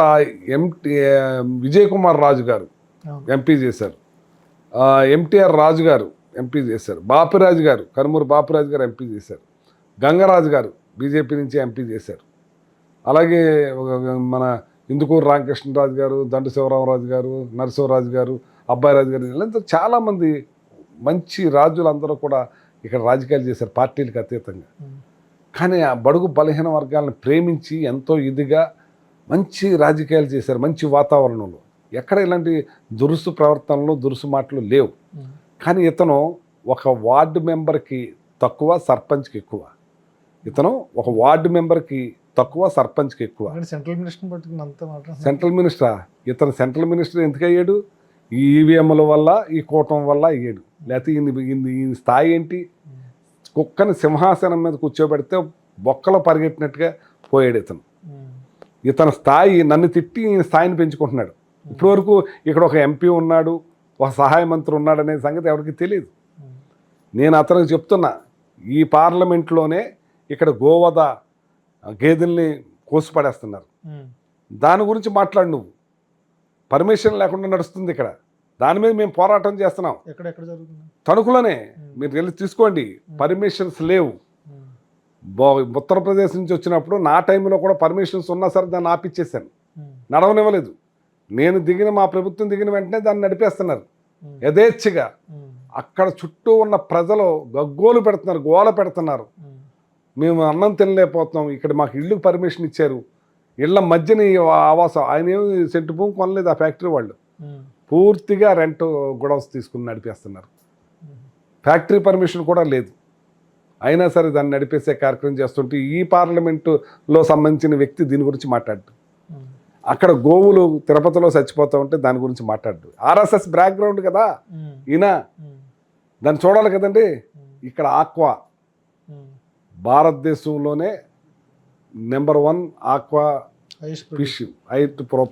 విజయ్ కుమార్ రాజు గారు అవును. ఎంపీ చేశారు. ఎంటీఆర్ రాజు గారు ఎంపీ చేశారు. బాపిరాజు గారు, కనుమూరు బాపిరాజు గారు ఎంపీ చేశారు. గంగరాజు గారు బీజేపీ నుంచి ఎంపీ చేశారు. అలాగే మన ఇందుకూరు రామకృష్ణరాజు గారు, దండు శివరామరాజు గారు, నరసింహరాజు గారు, అబ్బాయిరాజు గారు, వీళ్ళంతా చాలామంది మంచి రాజులందరూ కూడా ఇక్కడ రాజకీయాలు చేశారు పార్టీలకు అతీతంగా. కానీ ఆ బడుగు బలహీన వర్గాలను ప్రేమించి ఎంతో ఇదిగా మంచి రాజకీయాలు చేశారు మంచి వాతావరణంలో. ఎక్కడ ఇలాంటి దురుసు ప్రవర్తనలు దురుసు మాటలు లేవు. కానీ ఇతను ఒక వార్డు మెంబర్కి తక్కువ, సర్పంచ్కి ఎక్కువ. ఇతను ఒక వార్డు మెంబర్కి తక్కువ, సర్పంచ్కి ఎక్కువ. సెంట్రల్ మినిస్టర్ పట్టుకుని అంత మాట. సెంట్రల్ మినిస్టరా? ఇతను సెంట్రల్ మినిస్టర్ ఎందుకు అయ్యాడు? ఈ ఈవీఎంల వల్ల, ఈ కూటమి వల్ల అయ్యాడు. లేకపోతే ఈ స్థాయి ఏంటి? కుక్కని సింహాసనం మీద కూర్చోబెడితే బొక్కలో పరిగెట్టినట్టుగా పోయాడు ఇతను. ఇతని స్థాయి నన్ను తిట్టి ఈయన స్థాయిని పెంచుకుంటున్నాడు. ఇప్పటి వరకు ఇక్కడ ఒక ఎంపీ ఉన్నాడు, ఒక సహాయ మంత్రి ఉన్నాడు అనే సంగతి ఎవరికి తెలియదు. నేను అతనికి చెప్తున్నా, ఈ పార్లమెంట్లోనే ఇక్కడ గోవధ గేదెల్ని కోసిపడేస్తున్నారు. దాని గురించి మాట్లాడు నువ్వు. పర్మిషన్ లేకుండా నడుస్తుంది ఇక్కడ. దాని మీద మేము పోరాటం చేస్తున్నాం. ఎక్కడ జరుగుతుంది? తణుకులోనే మీరు వెళ్ళి తీసుకోండి. పర్మిషన్స్ లేవు. ఉత్తరప్రదేశ్ నుంచి వచ్చినప్పుడు నా టైంలో కూడా పర్మిషన్స్ ఉన్నా సరే దాన్ని ఆపిచ్చేసాను, నడవనివ్వలేదు. నేను దిగిన, మా ప్రభుత్వం దిగిన వెంటనే దాన్ని నడిపేస్తున్నారు యథేచ్ఛగా. అక్కడ చుట్టూ ఉన్న ప్రజలు గగ్గోలు పెడుతున్నారు, గోల పెడుతున్నారు. మేము అన్నం తినలేకపోతున్నాం, ఇక్కడ మాకు ఇళ్ళకి పర్మిషన్ ఇచ్చారు, ఇళ్ల మధ్యన ఆవాసం. ఆయన ఏమి సెంటు భూమి కొనలేదు ఆ ఫ్యాక్టరీ వాళ్ళు, పూర్తిగా రెంట్ గొడవస్ తీసుకుని నడిపేస్తున్నారు. ఫ్యాక్టరీ పర్మిషన్ కూడా లేదు. అయినా సరే దాన్ని నడిపేసే కార్యక్రమం చేస్తుంటే ఈ పార్లమెంటులో సంబంధించిన వ్యక్తి దీని గురించి మాట్లాడు. అక్కడ గోవులు తిరుపతిలో చచ్చిపోతూ ఉంటే దాని గురించి మాట్లాడు. ఆర్ఎస్ఎస్ బ్యాక్గ్రౌండ్ కదా ఈయన, దాన్ని చూడాలి కదండి. ఇక్కడ ఆక్వా భారతదేశంలోనే number 1 aqua fish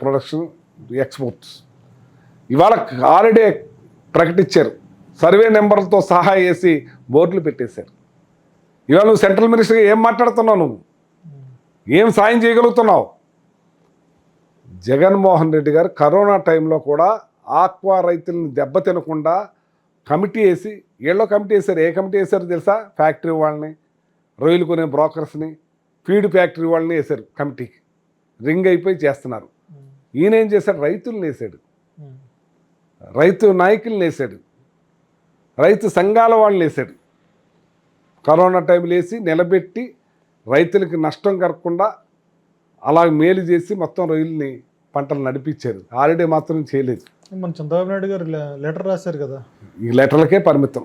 production exports. ఇవాళ ఆల్రెడీ ప్రకటించారు, సర్వే నెంబర్లతో సహా వేసి బోర్డులు పెట్టేశారు. ఇవాళ నువ్వు సెంట్రల్ మినిస్టర్గా ఏం మాట్లాడుతున్నావు? నువ్వు ఏం సాయం చేయగలుగుతున్నావు? జగన్మోహన్ రెడ్డి గారు కరోనా టైంలో కూడా ఆక్వా రైతులను దెబ్బతినకుండా కమిటీ వేసి, ఏళ్ళో కమిటీ వేశారు. ఏ కమిటీ వేశారు తెలుసా? ఫ్యాక్టరీ వాళ్ళని, రొయ్యలు కొనే బ్రోకర్స్ని, ఫీడ్ ఫ్యాక్టరీ వాళ్ళని వేశారు కమిటీకి. రింగ్ అయిపోయి చేస్తున్నారు. ఈయన ఏం చేశాడు? రైతులను వేసాడు, రైతు నాయకులను వేసాడు, రైతు సంఘాల వాళ్ళని వేసాడు. కరోనా టైంలో వేసి నిలబెట్టి రైతులకి నష్టం కలగకుండా అలా మేలు చేసి మొత్తం రొయ్యల్ని పంటలు నడిపించారు. ఆల్రెడీ మాత్రం చేయలేదు. మన చంద్రబాబు నాయుడు గారు లెటర్ రాశారు కదా, ఈ లెటర్లకే పరిమితం.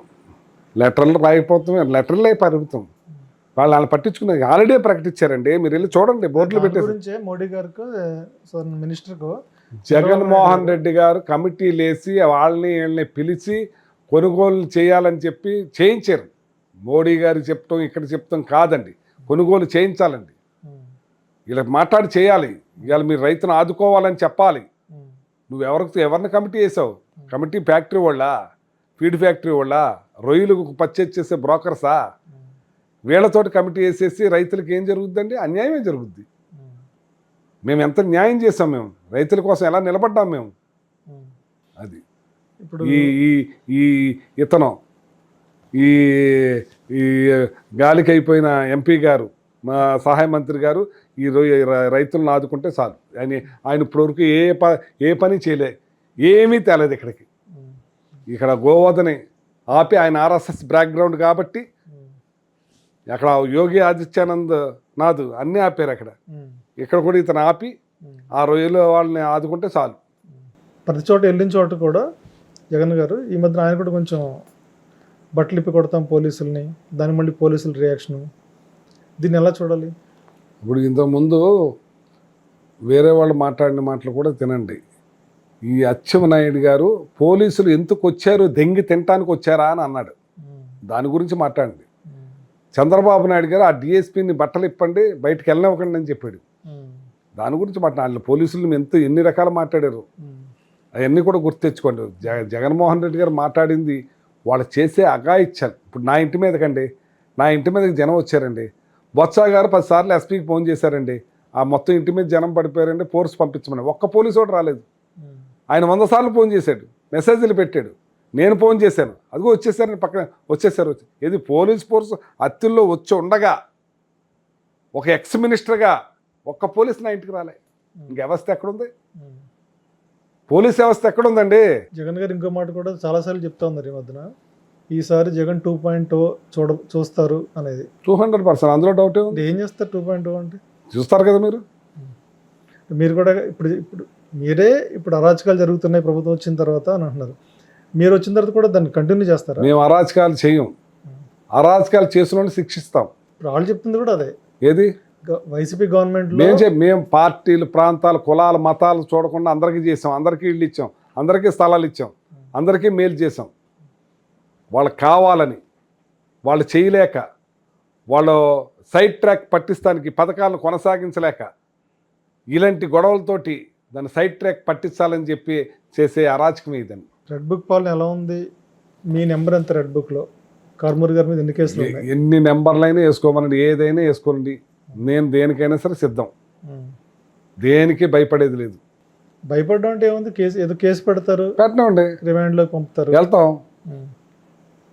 లెటర్లు రాయిపోతాం, లెటర్లే పరిమితం. వాళ్ళు పట్టించుకున్నారు. ఆల్రెడీ ప్రకటించారండి, మీరు వెళ్ళి చూడండి, బోర్డులు పెట్టేసి. మోడీ గారికి మినిస్టర్కు జగన్మోహన్ రెడ్డి గారు కమిటీలు వేసి వాళ్ళని వీళ్ళని పిలిచి కొనుగోలు చేయాలని చెప్పి చేయించారు. మోడీ గారు చెప్తాం, ఇక్కడ చెప్తాం కాదండి, కొనుగోలు చేయించాలండి. ఇలా మాట్లాడి చేయాలి. ఇవాళ మీరు రైతును ఆదుకోవాలని చెప్పాలి. నువ్వు ఎవరిని కమిటీ వేసావు? కమిటీ ఫ్యాక్టరీ వాళ్ళ, ఫీడ్ ఫ్యాక్టరీ వాళ్ళ, రొయ్యలకు పర్చేజ్ చేసే బ్రోకర్సా? వీళ్ళతోటి కమిటీ వేసేసి రైతులకు ఏం జరుగుద్దండి? అన్యాయమే జరుగుద్ది. మేము ఎంత న్యాయం చేసాం, మేము రైతుల కోసం ఎలా నిలబడ్డాం మేము. అది ఇప్పుడు ఈ ఇతను ఈ ఈ గాలికి అయిపోయిన ఎంపీ గారు, మా సహాయ మంత్రి గారు ఈ రైతులను ఆదుకుంటే చాలు. ఆయన ఇప్పటివరకు ఏ పని చేయలే, ఏమీ తేలేదు ఇక్కడికి. ఇక్కడ గోవధని ఆపి, ఆయన ఆర్ఎస్ఎస్ బ్యాక్గ్రౌండ్ కాబట్టి అక్కడ యోగి ఆదిత్యానంద్ నాథ్ అన్నీ ఆపారు అక్కడ. ఇక్కడ కూడా ఇతను ఆపి ఆ రొయ్యలు వాళ్ళని ఆదుకుంటే చాలు. ప్రతి చోట వెళ్ళిన చోట కూడా జగన్ గారు ఈ మధ్యన ఆయన కూడా కొంచెం బట్టలు ఇప్పి కొడతాం పోలీసుల్ని, దాని మళ్ళీ పోలీసుల రియాక్షను, దీన్ని ఎలా చూడాలి? ఇప్పుడు ఇంతకుముందు వేరే వాళ్ళు మాట్లాడిన మాటలు కూడా తినండి. ఈ అచ్చెన్నాయుడు గారు పోలీసులు ఎందుకు వచ్చారు, దెంగి తినటానికి వచ్చారా అని అన్నాడు. దాని గురించి మాట్లాడండి. చంద్రబాబు నాయుడు గారు ఆ డిఎస్పీని బట్టలు ఇప్పండి, బయటకు వెళ్ళనివ్వకండి అని చెప్పాడు. దాని గురించి మాట్లాడాలి. పోలీసులు ఎన్ని రకాలు మాట్లాడారు అవన్నీ కూడా గుర్తు తెచ్చుకోండి. జగన్మోహన్ రెడ్డి గారు మాట్లాడింది వాళ్ళు చేసే అఘాయిత్యాలు. ఇప్పుడు నా ఇంటి మీదకి జనం వచ్చారండి. బొత్స గారు 10 సార్లు ఎస్పీకి ఫోన్ చేశారండి. ఆ మొత్తం ఇంటి మీద జనం పడిపోయారంటే ఫోర్స్ పంపించమని ఒక్క పోలీసు కూడా రాలేదు. ఆయన 100 సార్లు ఫోన్ చేశాడు, మెసేజ్లు పెట్టాడు, నేను ఫోన్ చేశాను, అదిగో వచ్చేసారని పక్కన వచ్చేసారు. ఏది పోలీస్ ఫోర్స్ అత్తుల్లో వచ్చి ఉండగా ఒక ఎక్స్ మినిస్టర్గా ఒక్క పోలీస్ నా ఇంటికి రాలే. ఇంక వ్యవస్థ ఎక్కడుంది? పోలీస్ వ్యవస్థ ఎక్కడుందండి? జగన్ గారు ఇంకో మాట కూడా చాలాసార్లు చెప్తా ఉన్నారు ఈ మధ్యన, ఈసారి జగన్ 2.0 చూస్తారు అనేది. 200%, అందులో డౌట్ అంటే ఏం చేస్తారు 2.0 అంటే? చూస్తారు కదా మీరు. మీరు కూడా ఇప్పుడు మీరే ఇప్పుడు అరాచకాలు జరుగుతున్నాయి ప్రభుత్వం వచ్చిన తర్వాత అని అంటున్నారు. మీరు వచ్చిన తర్వాత కూడా దాన్ని కంటిన్యూ చేస్తారా? మేము అరాచకాలు చేయం, అరాచకాలు చేసిన వాళ్ళని శిక్షిస్తాం. ఇప్పుడు వాళ్ళు చెప్తుంది కూడా అదే. ఏది? వైసీపీ గవర్నమెంట్లో మేము పార్టీలు, ప్రాంతాలు, కులాలు, మతాలు చూడకుండా అందరికీ చేసాం, అందరికీ ఇళ్ళు ఇచ్చాం, అందరికీ స్థలాలు ఇచ్చాం, అందరికీ మేలు చేసాం. వాళ్ళకి కావాలని, వాళ్ళు చేయలేక, వాళ్ళు సైడ్ ట్రాక్ పట్టిస్తానికి పథకాలను కొనసాగించలేక, ఇలాంటి గొడవలతోటి దాన్ని సైడ్ ట్రాక్ పట్టించాలని చెప్పి చేసే అరాచకం ఇదని. రెడ్ బుక్ పాలన ఎలా ఉంది? మీ నెంబర్ ఎంత రెడ్ బుక్లో? కారుమూరి గారి మీద ఎన్ని కేసులు ఉన్నాయి? ఎన్ని నెంబర్లైనా వేసుకోమనండి, ఏదైనా వేసుకోండి, నేను దేనికైనా సరే సిద్ధం, దేనికి భయపడేది లేదు. భయపడడం అంటే ఏముంది? ఏదో కేసు పెడతారు, పెట్టనండి, రిమాండ్లోకి పంపుతారు, వెళ్తాం,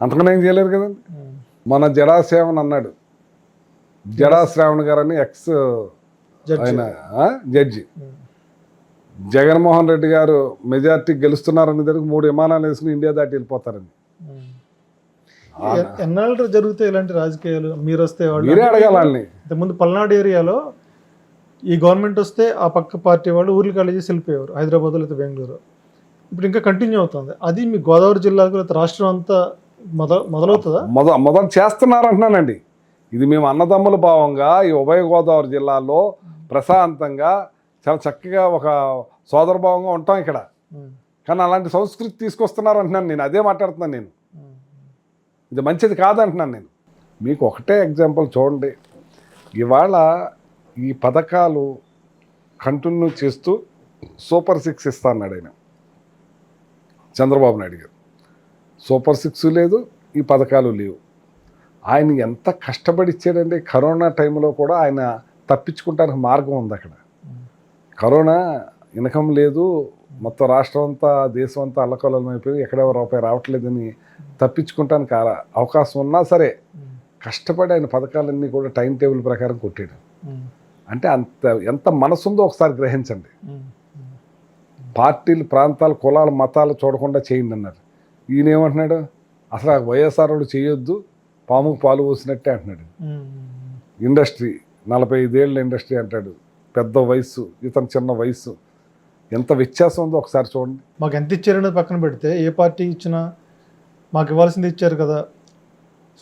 అంతకన్నా ఏం చేయలేరు కదండి. మన జడాశ్రావణ్ అన్నాడు, జడాశ్రావణ్ గారని ఎక్స్ ఆయన జడ్జి, జగన్మోహన్ రెడ్డి గారు మెజార్టీ గెలుస్తున్నారని దానికి 3 విమానాలు వేసుకుని ఇండియా దాటి వెళ్ళిపోతారని. ఎన్నాళ్ళు జరుగుతాయి ఇలాంటి రాజకీయాలు? మీరు వస్తే మీరే అడగాలని. ఇంతకుముందు పల్నాడు ఏరియాలో ఈ గవర్నమెంట్ వస్తే ఆ పక్క పార్టీ వాళ్ళు ఊర్లు ఖాళీ చేసి వెళ్ళిపోయారు, హైదరాబాద్ లేదా బెంగళూరు. ఇప్పుడు ఇంకా కంటిన్యూ అవుతుంది. అది మీ గోదావరి జిల్లాకు లేదా రాష్ట్రం అంతా మొదలవుతుందా? మొదలు చేస్తున్నారు అంటున్నానండి. ఇది మేము అన్నదమ్ముల భావంగా ఈ ఉభయ గోదావరి జిల్లాలో ప్రశాంతంగా చాలా చక్కగా ఒక సోదరభావంగా ఉంటాం ఇక్కడ. కానీ అలాంటి సంస్కృతి తీసుకొస్తున్నారు అంటున్నాను నేను, అదే మాట్లాడుతున్నాను నేను. ఇది మంచిది కాదంటున్నాను నేను. మీకు ఒకటే ఎగ్జాంపుల్ చూడండి, ఇవాళ ఈ పథకాలు కంటిన్యూ చేస్తూ సూపర్ 6 ఇస్తా అన్నాడు ఆయన, చంద్రబాబు నాయుడు గారు. సూపర్ 6 లేదు, ఈ పథకాలు లేవు. ఆయన ఎంత కష్టపడి ఇచ్చాడండి. కరోనా టైంలో కూడా ఆయన తప్పించుకుంటానికి మార్గం ఉంది అక్కడ. కరోనా ఇన్కమ్ లేదు, మొత్తం రాష్ట్రం అంతా దేశం అంతా అల్లకల్లోలం అయిపోయి ఎక్కడ రూపాయి రావట్లేదని తప్పించుకుంటానికి అవకాశం ఉన్నా సరే కష్టపడి ఆయన పథకాలన్నీ కూడా టైం టేబుల్ ప్రకారం కొట్టాడు. అంటే ఎంత మనసుందో ఒకసారి గ్రహించండి. పార్టీలు, ప్రాంతాలు, కులాలు, మతాలు చూడకుండా చేయండి అన్నారు. ఈయన ఏమంటున్నాడు? అసలు వైఎస్ఆర్ వాడు చేయొద్దు, పాముకు పాలు పోసినట్టే అంటున్నాడు. ఇండస్ట్రీ 45 ఏళ్ళ ఇండస్ట్రీ అంటాడు, పెద్ద వయసు, ఇతను చిన్న వయసు. ఎంత వ్యత్యాసం ఉందో ఒకసారి చూడండి. మాకు ఎంత ఇచ్చారనేది పక్కన పెడితే, ఏ పార్టీ ఇచ్చినా మాకు ఇవ్వాల్సింది ఇచ్చారు కదా,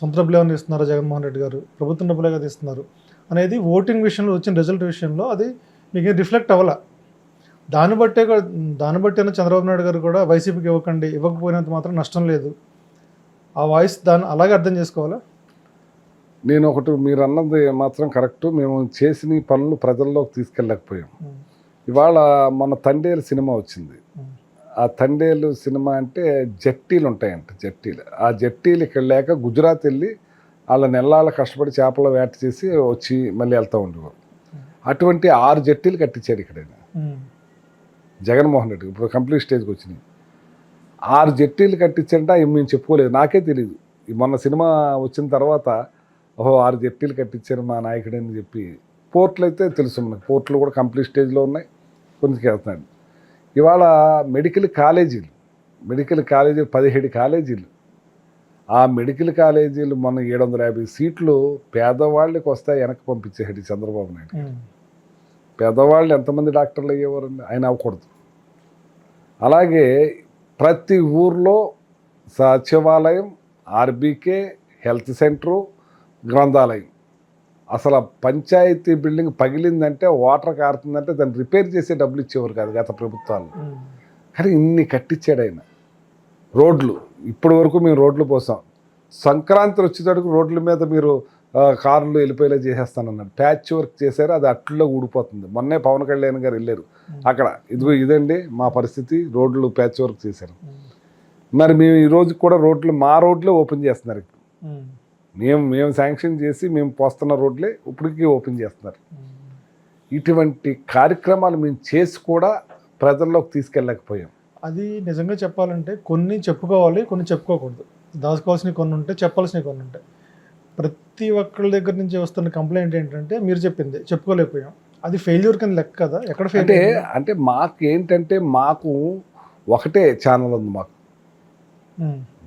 సొంత డబ్బులు ఏమైనా ఇస్తున్నారా జగన్మోహన్ రెడ్డి గారు, ప్రభుత్వం డబ్బులే కదా ఇస్తున్నారు అనేది ఓటింగ్ విషయంలో వచ్చిన రిజల్ట్ విషయంలో అది మీకు రిఫ్లెక్ట్ అవ్వాల. దాన్ని బట్టేనా చంద్రబాబు నాయుడు గారు కూడా వైసీపీకి ఇవ్వకండి, ఇవ్వకపోయినంత మాత్రం నష్టం లేదు, ఆ వాయిస్ దాన్ని అలాగే అర్థం చేసుకోవాలా? నేను ఒకటి, మీరు అన్నది మాత్రం కరెక్టు. మేము చేసిన పనులు ప్రజల్లోకి తీసుకెళ్ళకపోయాం. ఇవాళ మన తండేలు సినిమా వచ్చింది. ఆ తండేలు సినిమా అంటే జట్టీలు ఉంటాయంట, జట్టీలు. ఆ జట్టీలు ఇక్కడ లేక గుజరాత్ వెళ్ళి వాళ్ళ నెలల కష్టపడి చేపల వేట చేసి వచ్చి మళ్ళీ వెళ్తూ ఉండేవారు. అటువంటి 6 జట్టీలు కట్టించాడు ఇక్కడ జగన్మోహన్ రెడ్డి. ఇప్పుడు కంప్లీట్ స్టేజ్కి వచ్చినాయి. 6 జట్టీలు కట్టించారంటే అవి మేము చెప్పుకోలేదు, నాకే తెలియదు. మొన్న సినిమా వచ్చిన తర్వాత ఓహో 6 జట్టీలు కట్టించారు మా నాయకుడు అని చెప్పి. పోర్ట్లు అయితే తెలుసు మనకు, పోర్ట్లు కూడా కంప్లీట్ స్టేజ్లో ఉన్నాయి, కొంచెంకి వెళ్తున్నాడు. ఇవాళ మెడికల్ కాలేజీలు 17 కాలేజీలు. ఆ మెడికల్ కాలేజీలు మొన్న 750 సీట్లు పేదవాళ్ళకి వస్తాయి వెనక్కి పంపించేసాడు చంద్రబాబు నాయుడు. పేదవాళ్ళు ఎంతమంది డాక్టర్లు అయ్యేవారండి, ఆయన అవ్వకూడదు. అలాగే ప్రతి ఊర్లో సచివాలయం, ఆర్బీకే, హెల్త్ సెంటరు, గ్రంథాలయం. అసలు పంచాయతీ బిల్డింగ్ పగిలిందంటే, వాటర్ కారుతుందంటే దాన్ని రిపేర్ చేసే డబ్బులు ఇచ్చేవారు కాదు గత ప్రభుత్వాలు. కానీ ఇన్ని కట్టించాడు ఆయన. రోడ్లు ఇప్పటి వరకు మేము రోడ్లు పోసాం. సంక్రాంతి వచ్చేటప్పుడు రోడ్ల మీద మీరు కార్లు వెళ్ళిపోయేలా చేసేస్తానన్నాడు. ప్యాచ్ వర్క్ చేశారు, అది అట్లలో ఊడిపోతుంది. మొన్నే పవన్ కళ్యాణ్ గారు వెళ్ళారు అక్కడ, ఇదండి మా పరిస్థితి, రోడ్లు ప్యాచ్ వర్క్ చేశారు. మరి మేము ఈరోజు కూడా మా రోడ్లే ఓపెన్ చేస్తున్నారు. ఇప్పుడు మేము శాంక్షన్ చేసి మేము పోస్తున్న రోడ్లే ఇప్పటికీ ఓపెన్ చేస్తున్నారు. ఇటువంటి కార్యక్రమాలు మేము చేసి కూడా ప్రజల్లోకి తీసుకెళ్ళలేకపోయాం. అది నిజంగా చెప్పాలంటే కొన్ని చెప్పుకోవాలి, కొన్ని చెప్పుకోకూడదు. దాచుకోవాల్సినవి కొన్ని ఉంటాయి, చెప్పాల్సినవి కొన్ని ఉంటాయి. ప్రతి ఒక్కరి దగ్గర నుంచి వస్తున్న కంప్లైంట్ ఏంటంటే మీరు చెప్పింది చెప్పుకోలేకపోయాం. అది ఫెయిల్యూర్ కింద లెక్క కదా. ఎక్కడ ఫెయిల్ అంటే మాకు ఏంటంటే మాకు ఒకటే ఛానల్ ఉంది.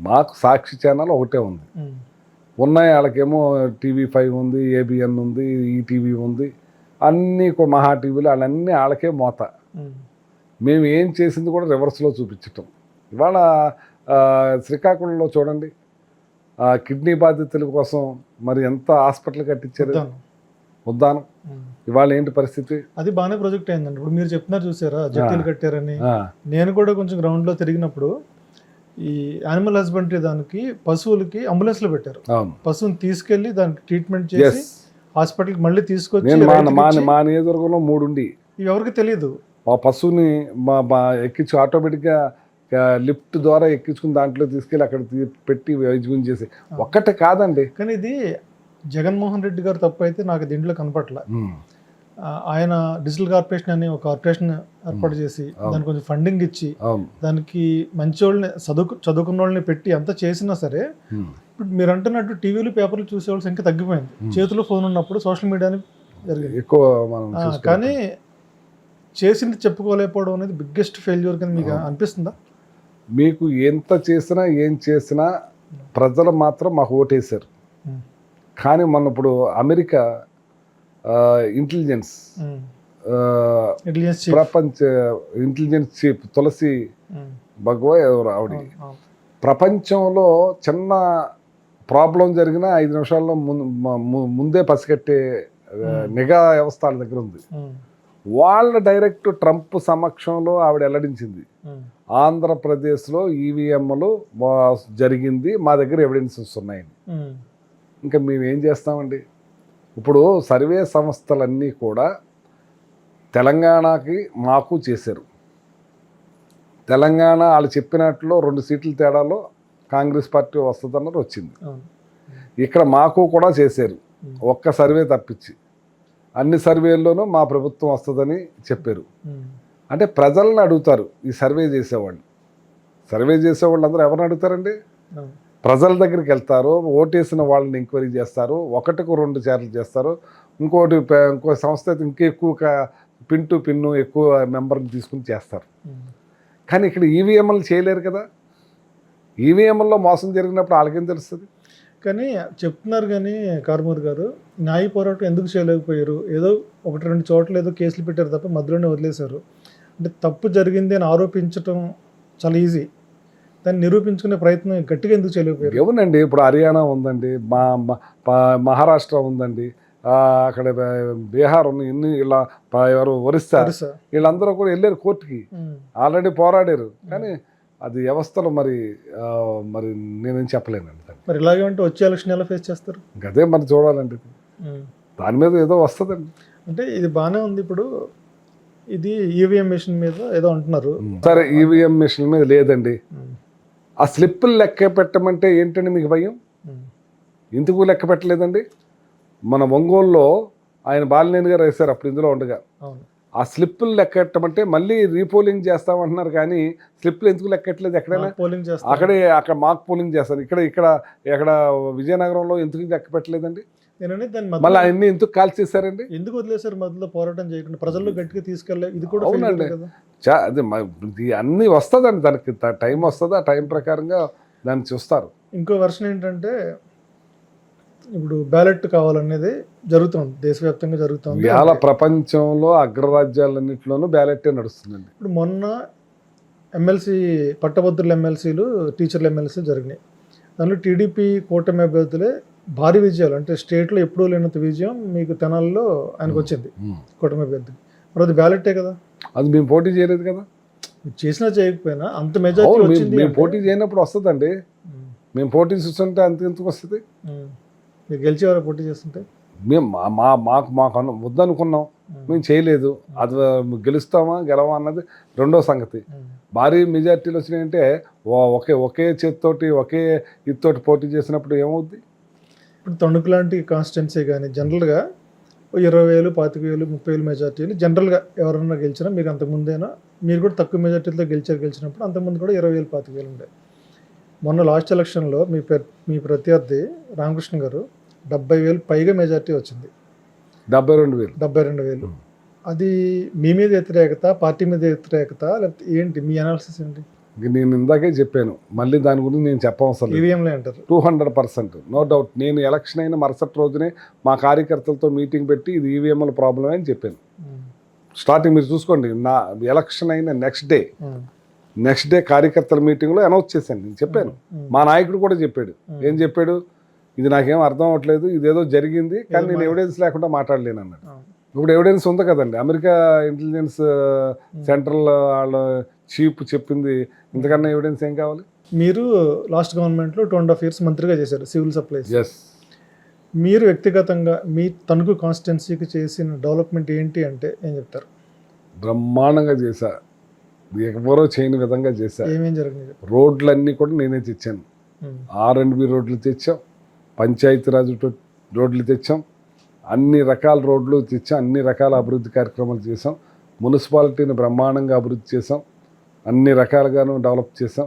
మాకు సాక్షి ఛానల్ ఒకటే ఉంది. ఉన్నాయి వాళ్ళకేమో TV5 ఉంది, ABN ఉంది, ఈటీవీ ఉంది, అన్నీ మహా టీవీలు వాళ్ళన్నీ వాళ్ళకే మోత. మేము ఏం చేసింది కూడా రివర్స్లో చూపించటం. ఇవాళ శ్రీకాకుళంలో చూడండి, కిడ్నీ బాధితుల కోసం మరి ఎంత హాస్పిటల్ కట్టించారు, ఉద్దానం. ఇవాళ ఏంటి పరిస్థితి? అది బాగానే ప్రొజెక్ట్ అయిందండి. ఇప్పుడు మీరు చెప్తున్నారు చూసారా, జట్టీలు కట్టారని. నేను కూడా కొంచెం గ్రౌండ్లో తిరిగినప్పుడు ఈ యానిమల్ హస్బెండరీ దానికి పశువులకి అంబులెన్స్లో పెట్టారు. పశువుని తీసుకెళ్లి దానికి ట్రీట్మెంట్ చేసి హాస్పిటల్కి మళ్ళీ తీసుకొచ్చి మా నియోజకవర్గంలో 3 ఉండి ఇవి ఎవరికి తెలియదు. ఆ పశువుని ఎక్కించి ఆటోమేటిక్గా లిఫ్ట్ ద్వారా ఎక్కించుకుని దాంట్లో తీసుకెళ్ళి అక్కడ పెట్టి వైద్యం చేసి ఒక్కటే కాదండి. కానీ ఇది జగన్మోహన్ రెడ్డి గారు తప్పు అయితే నాకు దీంట్లో కనపట్ల. ఆయన డిజిటల్ కార్పొరేషన్ అని ఒక కార్పొరేషన్ ఏర్పాటు చేసి దానికి కొంచెం ఫండింగ్ ఇచ్చి దానికి మంచి వాళ్ళని చదువుకున్న వాళ్ళని పెట్టి అంతా చేసినా సరే ఇప్పుడు మీరు అంటున్నట్టు టీవీలు పేపర్లు చూసేవాళ్ళ సంఖ్య తగ్గిపోయింది. చేతిలో ఫోన్ ఉన్నప్పుడు సోషల్ మీడియాని జరిగింది ఎక్కువ. కానీ చేసింది చెప్పుకోలేకపోవడం అనేది బిగ్గెస్ట్ ఫెయిల్యూర్ కింద మీకు అనిపిస్తుందా? మీకు ఎంత చేసినా ఏం చేసినా ప్రజలు మాత్రం మాకు ఓటేశారు. కానీ మొన్న ఇప్పుడు అమెరికా ఇంటెలిజెన్స్ ప్రపంచ ఇంటెలిజెన్స్ చీఫ్ తులసి భగవాయ్ ఆవిడ ప్రపంచంలో చిన్న ప్రాబ్లం జరిగినా 5 నిమిషాల్లో ముందే పసిగట్టే నిఘా వ్యవస్థ వాళ్ళ దగ్గర ఉంది. వాళ్ళ డైరెక్ట్ ట్రంప్ సమక్షంలో ఆవిడ వెల్లడించింది, ఆంధ్రప్రదేశ్లో ఈవీఎంలు జరిగింది, మా దగ్గర ఎవిడెన్సెస్ ఉన్నాయని. ఇంకా మేము ఏం చేస్తామండి? ఇప్పుడు సర్వే సంస్థలన్నీ కూడా తెలంగాణకి మాకు చేశారు. తెలంగాణ వాళ్ళు చెప్పినట్లు 2 సీట్ల తేడాలో కాంగ్రెస్ పార్టీ వస్తుందన్నది వచ్చింది. ఇక్కడ మాకు కూడా చేశారు, ఒక్క సర్వే తప్పించి. అన్ని సర్వేల్లోనూ మా ప్రభుత్వం వస్తుందని చెప్పారు. అంటే ప్రజలను అడుగుతారు ఈ సర్వే చేసేవాళ్ళు. సర్వే చేసేవాళ్ళు అందరూ ఎవరిని అడుగుతారండి? ప్రజల దగ్గరికి వెళ్తారు, ఓటేసిన వాళ్ళని ఎంక్వైరీ చేస్తారు, 1కు 2 సార్లు చేస్తారు. ఇంకో సంస్థ అయితే ఇంకెక్కువ పిన్ టు పిన్ను ఎక్కువ మెంబర్ని తీసుకుని చేస్తారు. కానీ ఇక్కడ ఈవీఎంలు చేయలేరు కదా. ఈవీఎంల్లో మోసం జరిగినప్పుడు వాళ్ళకేం తెలుస్తుంది? కానీ చెప్తున్నారు కానీ కారుమూరి గారు న్యాయ పోరాటం ఎందుకు చేయలేకపోయారు? ఏదో 1-2 చోట్ల ఏదో కేసులు పెట్టారు తప్ప మధ్యలోనే వదిలేశారు. అంటే తప్పు జరిగింది అని ఆరోపించడం చాలా ఈజీ, దాన్ని నిరూపించుకునే ప్రయత్నం గట్టిగా ఎందుకు చేయలేకపోయారు? ఏమోనండి, ఇప్పుడు హర్యానా ఉందండి, మహారాష్ట్ర ఉందండి, అక్కడ బీహార్ ఉంది, ఇన్ని ఇలా ఎవరు ఒరిస్సా, వీళ్ళందరూ కూడా వెళ్ళారు కోర్టుకి, ఆల్రెడీ పోరాడారు. కానీ అది వ్యవస్థలో మరి నేనేం చెప్పలేనండి. మరి ఇలాగే అంటే వచ్చే ఎలక్షన్ ఎలా ఫేస్ చేస్తారు? అదే మరి చూడాలండి, దాని మీద ఏదో వస్తుందండి. అంటే ఇది బాగానే ఉంది. ఇప్పుడు ఇది ఈవీఎం మిషన్ మీద ఏదో అంటున్నారు. సరే, ఈవీఎం మిషన్ మీద లేదండి. ఆ స్లిప్పులు లెక్క పెట్టమంటే ఏంటండి మీకు భయం? ఇందుకు లెక్క పెట్టలేదండి. మన ఒంగోలులో ఆయన బాలినేని గారు వేశారు అప్పుడు ఇందులో ఉండగా. ఆ స్లిప్పులు లెక్కట్టమంటే మళ్ళీ రీపోలింగ్ చేస్తామంటున్నారు, కానీ స్లిప్పులు ఎందుకు లెక్కట్లేదు? ఎక్కడైనా అక్కడ మాక్ పోలింగ్ చేస్తారు. ఇక్కడ విజయనగరంలో ఎందుకు లెక్క పెట్టలేదండి? మళ్ళీ అన్ని ఎందుకు కాల్ చేశారండి? ఎందుకు వదిలేశారు? మధ్యలో పోరాటం చేయకుండా ప్రజల్లో గట్టిగా తీసుకెళ్ళాలి. ఇది కూడా అవునండి. అదే అన్నీ వస్తుందండి, దానికి టైం వస్తుంది. ఆ టైం ప్రకారంగా దాన్ని చూస్తారు. ఇంకో వెర్షన్ ఏంటంటే ఇప్పుడు బ్యాలెట్ కావాలనేది జరుగుతుంది, దేశవ్యాప్తంగా జరుగుతుంది. ఇవాళ ప్రపంచంలో అగ్రరాజ్యాలన్నింటిలోనూ బ్యాలెట్టే నడుస్తుందండి. ఇప్పుడు మొన్న ఎమ్మెల్సీ పట్టభద్రుల ఎమ్మెల్సీలు, టీచర్ల ఎమ్మెల్సీలు జరిగినాయి. దానిలో టీడీపీ కూటమి అభ్యర్థులే భారీ విజయాలు, అంటే స్టేట్లో ఎప్పుడూ లేనంత విజయం మీకు తెనాల్లో ఆయనకు వచ్చింది కూటమి అభ్యర్థికి. మరి అది బ్యాలెట్టే కదా. అది మేము పోటీ చేయలేదు కదా. చేసినా చేయకపోయినా అంత మెజారిటీ వచ్చింది. మేము పోటీ చేయనప్పుడు వస్తుందండి. మేము పోటీ చూస్తుంటే అంత ఎందుకు వస్తుంది? మీరు గెలిచేవారు పోటీ చేస్తుంటే? మేము మాకు వద్దనుకున్నాం, మేము చేయలేదు. అది గెలుస్తామా గెలవా అన్నది రెండో సంగతి. భారీ మెజార్టీలు వచ్చినాయంటే ఒకే చేతితోటి ఒకే ఇదితోటి పోటీ చేసినప్పుడు ఏమవుద్ది? ఇప్పుడు తణుకు లాంటి కాన్స్టిట్యున్సీ కానీ జనరల్గా 20,000, 25,000, 30,000 మెజార్టీలు జనరల్గా ఎవరన్నా గెలిచినా మీకు అంతకుముందైనా మీరు కూడా తక్కువ మెజార్టీలతో గెలిచినప్పుడు అంతకుముందు కూడా 20,000, 25,000 ఉండే. మొన్న లాస్ట్ ఎలక్షన్లో మీ ప్రత్యర్థి రామకృష్ణ గారు 70,000 పైగా మెజార్టీ వచ్చింది. 72,000. అది మీ మీద వ్యతిరేకత, పార్టీ మీద వ్యతిరేకత, లేకపోతే ఏంటి మీ అనాలిసిస్ ఏంటి? నేను ఇందాకే చెప్పాను, మళ్ళీ దాని గురించి నేను చెప్పవసరం లేదు. ఈవీఎంలే అంటారు. 200% నో డౌట్. నేను ఎలక్షన్ అయిన మరుసటి రోజునే మా కార్యకర్తలతో మీటింగ్ పెట్టి ఇది ఈవీఎంల ప్రాబ్లమే అని చెప్పాను. స్టార్టింగ్ మీరు చూసుకోండి, నా ఎలక్షన్ అయిన నెక్స్ట్ డే కార్యకర్తల మీటింగ్లో అనౌన్స్ చేశాను. నేను చెప్పాను, మా నాయకుడు కూడా చెప్పాడు. ఏం చెప్పాడు? ఇది నాకేం అర్థం అవ్వట్లేదు, ఇదేదో జరిగింది కానీ నేను ఎవిడెన్స్ లేకుండా మాట్లాడలేను అన్నాడు. ఇప్పుడు ఎవిడెన్స్ ఉంది కదండి, అమెరికా ఇంటెలిజెన్స్ సెంట్రల్ వాళ్ళ చీఫ్ చెప్పింది, ఇంతకన్నా ఎవిడెన్స్ ఏం కావాలి? మీరు లాస్ట్ గవర్నమెంట్లో 2.5 years మంత్రిగా చేశారు సివిల్ సప్లైస్. ఎస్. మీరు వ్యక్తిగతంగా మీ తణుకు కాన్స్టిట్యున్సీకి చేసిన డెవలప్మెంట్ ఏంటి అంటే ఏం చెప్తారు? బ్రహ్మాండంగా చేశా, ఎవరో చేయని విధంగా చేశా. ఏమేం జరిగింది? రోడ్లన్నీ కూడా నేనే తెచ్చాను. R&B రోడ్లు తెచ్చాం, పంచాయతీరాజ్ రోడ్లు తెచ్చాం, అన్ని రకాల రోడ్లు తెచ్చాం, అన్ని రకాల అభివృద్ధి కార్యక్రమాలు చేసాం. మున్సిపాలిటీని బ్రహ్మాండంగా అభివృద్ధి చేసాం, అన్ని రకాలుగాను డెవలప్ చేసాం.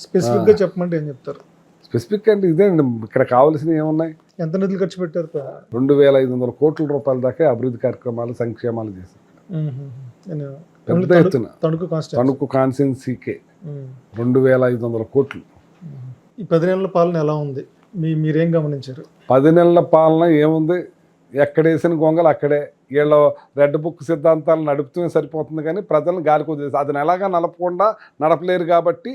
స్పెసిఫిక్గా చెప్పమంటే ఏం చెప్తారు? స్పెసిఫిక్ అంటే ఇదే అండి, ఇక్కడ కావాల్సినవి ఏమున్నాయి? ఎంత నిధులు ఖర్చు పెట్టారు? 2,500 కోట్ల రూపాయల దాకా అభివృద్ధి కార్యక్రమాలు, సంక్షేమాలు చేశాం పెద్ద ఎత్తున. తణుకు కాన్స్టిట్యున్సీకే 2,500 కోట్లు. ఈ 10 నెలల పాలన ఎలా ఉంది? మీరేం గమనించారు? 10 నెలల పాలన ఏముంది, ఎక్కడేసిన గొంగలు అక్కడే. వీళ్ళ రెడ్ బుక్ సిద్ధాంతాలు నడుపుతూనే సరిపోతుంది కానీ ప్రజలను గాలికి వదిలేసి అది ఎలాగా నడపలేరు కాబట్టి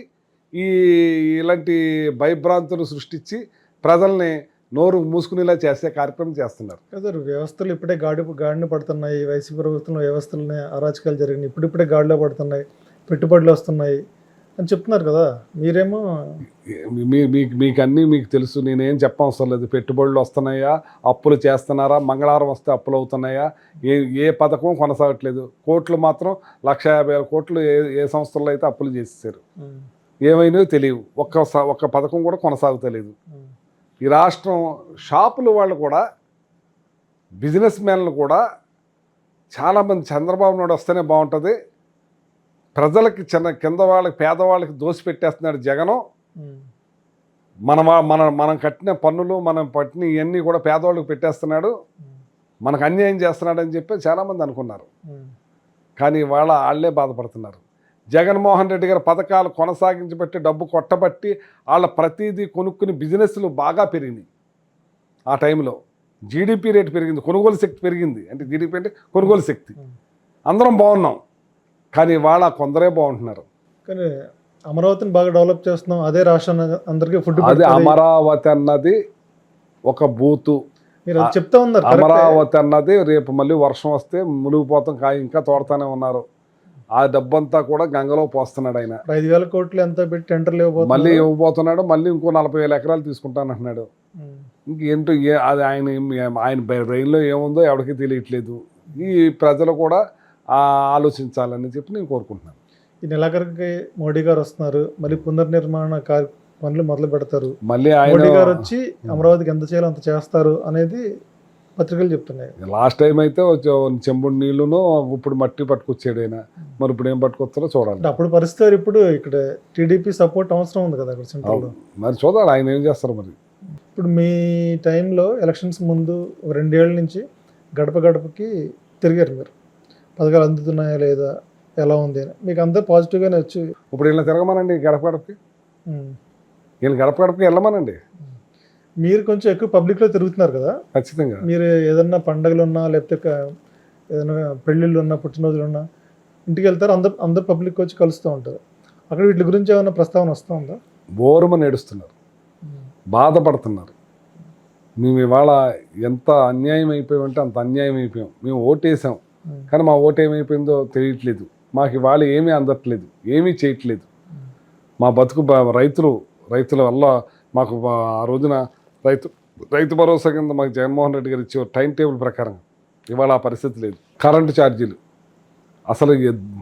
ఇలాంటి భయభ్రాంతులు సృష్టించి ప్రజల్ని నోరు మూసుకునేలా చేసే కార్యక్రమం చేస్తున్నారు. సార్, వ్యవస్థలు ఇప్పుడే గాడిన పడుతున్నాయి. వైసీపీ ప్రభుత్వంలో వ్యవస్థలనే అరాచకాలు జరిగినాయి, ఇప్పుడిప్పుడే గాడిలో పడుతున్నాయి, పెట్టుబడులు వస్తున్నాయి అని చెప్తున్నారు కదా. మీరేమో మీకు అన్నీ మీకు తెలుసు, నేనేం చెప్పవసరం లేదు. పెట్టుబడులు వస్తున్నాయా, అప్పులు చేస్తున్నారా, మంగళవారం వస్తే అప్పులు అవుతున్నాయా, ఏ పథకం కొనసాగట్లేదు. కోట్లు మాత్రం 1,50,000 కోట్లు ఏ సంస్థల్లో అయితే అప్పులు చేసేసారు, ఏమైనాయో తెలియవు. ఒక్క పథకం కూడా కొనసాగుతలేదు. ఈ రాష్ట్రం షాపుల వాళ్ళు కూడా, బిజినెస్ మ్యాన్లు కూడా చాలామంది చంద్రబాబు నాయుడు వస్తేనే బాగుంటుంది, ప్రజలకి కింద వాళ్ళకి పేదవాళ్ళకి దోసి పెట్టేస్తున్నాడు జగను, మనం కట్టిన పన్నులు మనం పట్టిన ఇవన్నీ కూడా పేదవాళ్ళకి పెట్టేస్తున్నాడు, మనకు అన్యాయం చేస్తున్నాడు అని చెప్పి చాలామంది అనుకున్నారు. కానీ వాళ్ళే బాధపడుతున్నారు. జగన్మోహన్ రెడ్డి గారి పథకాలు కొనసాగించబట్టి, డబ్బు కొట్టబట్టి వాళ్ళ ప్రతిదీ కొనుక్కుని బిజినెస్లు బాగా పెరిగినాయి. ఆ టైంలో జీడిపి రేటు పెరిగింది, కొనుగోలు శక్తి పెరిగింది. అంటే జీడిపి అంటే కొనుగోలు శక్తి. అందరం బాగున్నాం, కానీ కొందరే బాగుంటున్నారు. కానీ అమరావతిని బాగా డెవలప్ చేస్తున్నాం, అదే రాష్ట్రం అందరికీ ఫుడ్. అదే అమరావతి అన్నది ఒక బూతు. మీరు అది చెప్తా ఉన్నారు. అమరావతి అన్నది రేపు మళ్ళీ వర్షం వస్తే మునిగిపోతాం, ఇంకా తోడతానే ఉన్నారు. ఆ డబ్బంతా కూడా గంగలో పోస్తున్నాడు ఆయన. 5,000 కోట్లు ఎంత పెట్టి టెండర్లు మళ్ళీ ఇవ్వబోతున్నాడు. మళ్ళీ ఇంకో 40,000 ఎకరాలు తీసుకుంటానంటున్నాడు. ఇంకేంటో అది ఆయన బ్రెయిన్లో ఏముందో ఎవరికి తెలియట్లేదు. ఈ ప్రజలు కూడా ఆలోచించాలని చెప్పి నేను కోరుకుంటున్నాను. ఈ నెలాఖరుకి మోడీ గారు వస్తున్నారు, మళ్ళీ పునర్నిర్మాణ పనులు మొదలు పెడతారు. మళ్ళీ మోడీ గారు వచ్చి అమరావతికి ఎంత చేయాలో అంత చేస్తారు అనేది పత్రికలు చెప్తున్నాయి. లాస్ట్ టైం అయితే చెంబుడు నీళ్లును ఇప్పుడు మట్టి పట్టుకొచ్చాడు ఆయన. మరి ఇప్పుడు ఏం పట్టుకొస్తారో చూడాలి. అప్పుడు పరిస్థితి ఇప్పుడు ఇక్కడ టీడీపీ సపోర్ట్ అవసరం ఉంది కదా అక్కడ సెంట్రల్లో. మరి చూడాలి ఆయన ఏం చేస్తారు. మరి ఇప్పుడు మీ టైంలో ఎలక్షన్స్ ముందు 2 ఏళ్ళ నుంచి గడప గడపకి తిరిగారు మీరు, పథకాలు అందుతున్నాయా లేదా, ఎలా ఉంది అని. మీకు అందరు పాజిటివ్గానే వచ్చి ఇప్పుడు ఇలా తిరగమనండి గడప గడపకి, వీళ్ళు గడప గడపకి వెళ్ళమనండి. మీరు కొంచెం ఎక్కువ పబ్లిక్లో తిరుగుతున్నారు కదా. ఖచ్చితంగా మీరు ఏదన్నా పండగలు ఉన్నా, లేకపోతే ఏదైనా పెళ్ళిళ్ళు ఉన్నా, పుట్టినరోజులు ఉన్నా ఇంటికి వెళ్తారు, అందరు పబ్లిక్ వచ్చి కలుస్తూ ఉంటారు. అక్కడ వీటి గురించి ఏమైనా ప్రస్తావన వస్తూ ఉందా? బోరుమని ఏడుస్తున్నారు, బాధపడుతున్నారు. మేము ఇవాళ ఎంత అన్యాయం అయిపోయామంటే అంత అన్యాయం అయిపోయాం. మేము ఓటేసాం, కానీ మా ఓటు ఏమైపోయిందో తెలియట్లేదు. మాకు ఇవాళ ఏమీ అందట్లేదు, ఏమీ చేయట్లేదు. మా బతుకు రైతుల వల్ల మాకు ఆ రోజున రైతు భరోసా కింద మాకు జగన్మోహన్ రెడ్డి గారు ఇచ్చే టైం టేబుల్ ప్రకారం ఇవాళ ఆ పరిస్థితి లేదు. కరెంటు ఛార్జీలు అసలు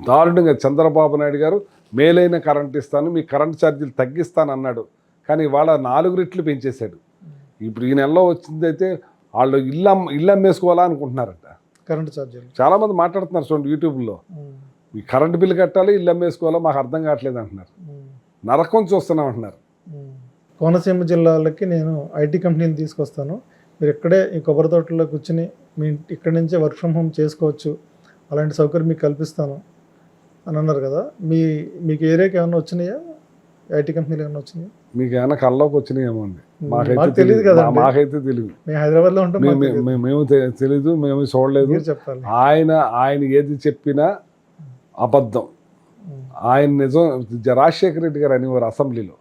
దారుణంగా చంద్రబాబు నాయుడు గారు మేలైన కరెంట్ ఇస్తాను, మీ కరెంటు ఛార్జీలు తగ్గిస్తాను అన్నాడు. కానీ ఇవాళ 4 రెట్లు పెంచేశాడు. ఇప్పుడు ఈ నెలలో వచ్చిందైతే వాళ్ళు ఇల్లు అమ్మేసుకోవాలా అనుకుంటున్నారట. కరెంట్ ఛార్జీలు. చాలామంది మాట్లాడుతున్నారు చూడండి యూట్యూబ్లో, ఈ కరెంట్ బిల్లు కట్టాలి, ఇల్లు అమ్మేసుకోవాలా, మాకు అర్థం కావట్లేదు అంటున్నారు. నరకం చూస్తున్నాం అంటున్నారు. కోనసీమ జిల్లాలకి నేను ఐటీ కంపెనీని తీసుకొస్తాను, మీరు ఇక్కడే ఈ కొబ్బరి తోటలో కూర్చుని మీ ఇక్కడి నుంచే వర్క్ ఫ్రమ్ హోమ్ చేసుకోవచ్చు, అలాంటి సౌకర్యం మీకు కల్పిస్తాను అని అన్నారు కదా. మీకు ఏరియాకి ఏమైనా వచ్చినాయా? ఐటీ కంపెనీలు ఏమైనా వచ్చినాయా? మీకు ఏమైనా కల్లోకి వచ్చినాయేమో అండి. మాకు తెలియదు కదా. మాకైతే తెలియదు. మేము హైదరాబాద్లో ఉంటాం, మేము తెలీదు, మేము చూడలేదు. మీరు చెప్పాలి. ఆయన ఏది చెప్పినా అబద్ధం. ఆయన నిజం. రాజశేఖర రెడ్డి గారు అనేవారు అసెంబ్లీలో,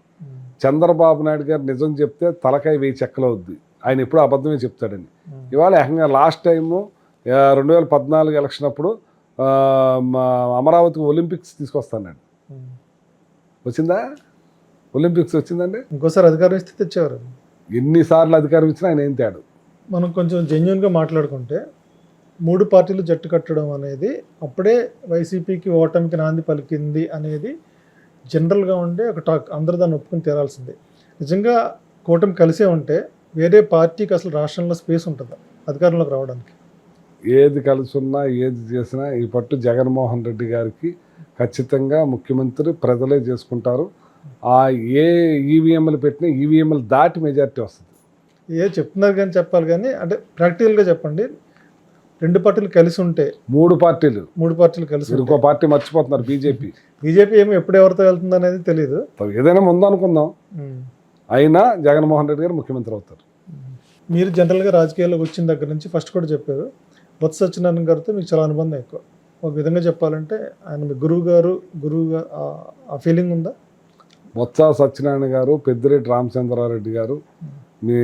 చంద్రబాబు నాయుడు గారు నిజం చెప్తే తలకాయ 1000 చెక్కలు అవుద్ది, ఆయన ఎప్పుడు అబద్ధమే చెప్తాడని. ఇవాళ ఏకంగా లాస్ట్ టైము 2014 ఎలక్షన్ అప్పుడు అమరావతికి ఒలింపిక్స్ తీసుకొస్తానండి. వచ్చిందా? ఒలింపిక్స్ వచ్చిందండి. ఇంకోసారి అధికారం ఇస్తే తెచ్చేవారు. ఎన్నిసార్లు అధికారం ఇచ్చినా ఆయన ఏం తేడు. మనం కొంచెం జెన్యున్గా మాట్లాడుకుంటే 3 పార్టీలు జట్టు కట్టడం అనేది అప్పుడే వైసీపీకి ఓటమికి నాంది పలికింది అనేది జనరల్గా ఉండే ఒక టాక్. అందరూ దాన్ని ఒప్పుకుని తీరాల్సిందే. నిజంగా కూటమి కలిసే ఉంటే వేరే పార్టీకి అసలు రాష్ట్రంలో స్పేస్ ఉంటుందా అధికారంలోకి రావడానికి? ఏది కలిసి ఉన్నా ఏది చేసినా ఈ పట్టు జగన్మోహన్ రెడ్డి గారికి ఖచ్చితంగా ముఖ్యమంత్రి ప్రజలే చేసుకుంటారు. ఆ ఏ ఈవీఎంలు పెట్టినా ఈవీఎంలు దాటి మెజారిటీ వస్తుంది. చెప్తున్నారు కానీ చెప్పాలి కానీ, అంటే ప్రాక్టికల్గా చెప్పండి. 2 పార్టీలు కలిసి ఉంటే 3 పార్టీలు కలిసి ఇంకో పార్టీ మర్చిపోతున్నారు, బీజేపీ ఏమో ఎప్పుడు ఎవరితో వెళ్తుంది అనేది తెలియదు. ఏదైనా ముందనుకుందాం, అయినా జగన్మోహన్ రెడ్డి గారు ముఖ్యమంత్రి అవుతారు. మీరు జనరల్గా రాజకీయాల్లోకి వచ్చిన దగ్గర నుంచి ఫస్ట్ కూడా చెప్పారు, బొత్స సత్యనారాయణ గారితో మీకు చాలా అనుబంధం ఎక్కువ. ఒక విధంగా చెప్పాలంటే ఆయన మీ గురువుగా ఆ ఫీలింగ్ ఉందా? బొత్స సత్యనారాయణ గారు, పెద్దిరెడ్డి రామచంద్రారెడ్డి గారు, మీ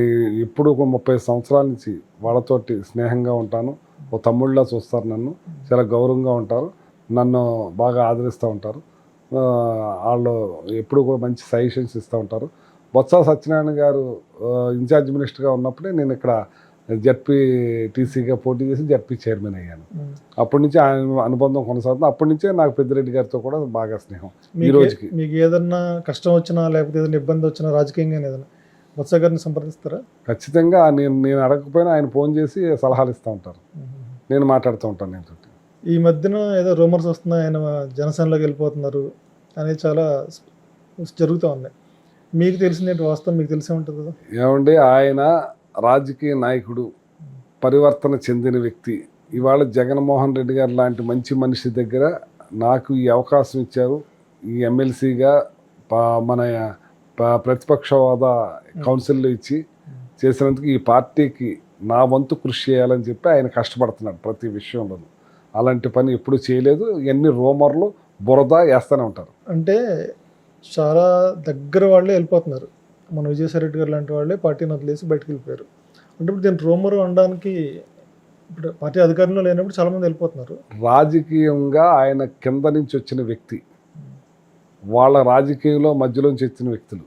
ఇప్పుడు ఒక 30 సంవత్సరాల నుంచి వాళ్ళతోటి స్నేహంగా ఉంటాను. ఓ తమ్ముళ్ళ చూస్తారు నన్ను, చాలా గౌరవంగా ఉంటారు, నన్ను బాగా ఆదరిస్తూ ఉంటారు. వాళ్ళు ఎప్పుడు కూడా మంచి సజెషన్స్ ఇస్తూ ఉంటారు. బొత్స సత్యనారాయణ గారు ఇన్ఛార్జ్ మినిస్టర్గా ఉన్నప్పుడే నేను ఇక్కడ జడ్పీటీసీగా పోటీ చేసి జడ్పీ చైర్మన్ అయ్యాను. అప్పటి నుంచి ఆయన అనుబంధం కొనసాగుతుంది. అప్పటి నుంచే నాకు పెద్దిరెడ్డి గారితో కూడా బాగా స్నేహం. ఈ రోజుకి మీకు ఏదన్నా కష్టం వచ్చినా లేకపోతే ఏదైనా ఇబ్బంది వచ్చినా రాజకీయంగా ఏదైనా బొత్స గారిని సంప్రదిస్తారా? ఖచ్చితంగా. నేను అడగకపోయినా ఆయన ఫోన్ చేసి సలహాలు ఇస్తూ ఉంటారు, నేను మాట్లాడుతూ ఉంటాను. నేను ఈ మధ్యన ఏదో రూమర్స్ వస్తున్నాయి, ఆయన జనసేనలోకి వెళ్ళిపోతున్నారు అనేది చాలా జరుగుతూ ఉన్నాయి. మీకు తెలిసిందేంటి వాస్తవం? మీకు తెలిసే ఉంటుంది కదా. ఏమండి, ఆయన రాజకీయ నాయకుడు, పరివర్తన చెందిన వ్యక్తి. ఇవాళ జగన్మోహన్ రెడ్డి గారు లాంటి మంచి మనిషి దగ్గర నాకు ఈ అవకాశం ఇచ్చారు. ఈ ఎమ్మెల్సీగా మన ప్రతిపక్ష హోదా కౌన్సిల్లో ఇచ్చి చేసినందుకు ఈ పార్టీకి నా వంతు కృషి చేయాలని చెప్పి ఆయన కష్టపడుతున్నాడు ప్రతి విషయంలోనూ. అలాంటి పని ఎప్పుడు చేయలేదు. ఎన్ని రూమర్లు బురద వేస్తూనే ఉంటారు. అంటే చాలా దగ్గర వాళ్ళే వెళ్ళిపోతున్నారు. మన విజయసాయి రెడ్డి గారు లాంటి వాళ్ళే పార్టీని వదిలేసి బయటకు వెళ్ళిపోయారు. అంటే ఇప్పుడు దీన్ని రూమర్ అనడానికి ఇప్పుడు పార్టీ అధికారంలో లేనప్పుడు చాలామంది వెళ్ళిపోతున్నారు. రాజకీయంగా ఆయన కింద నుంచి వచ్చిన వ్యక్తి, వాళ్ళ రాజకీయంలో మధ్యలోంచి వచ్చిన వ్యక్తులు,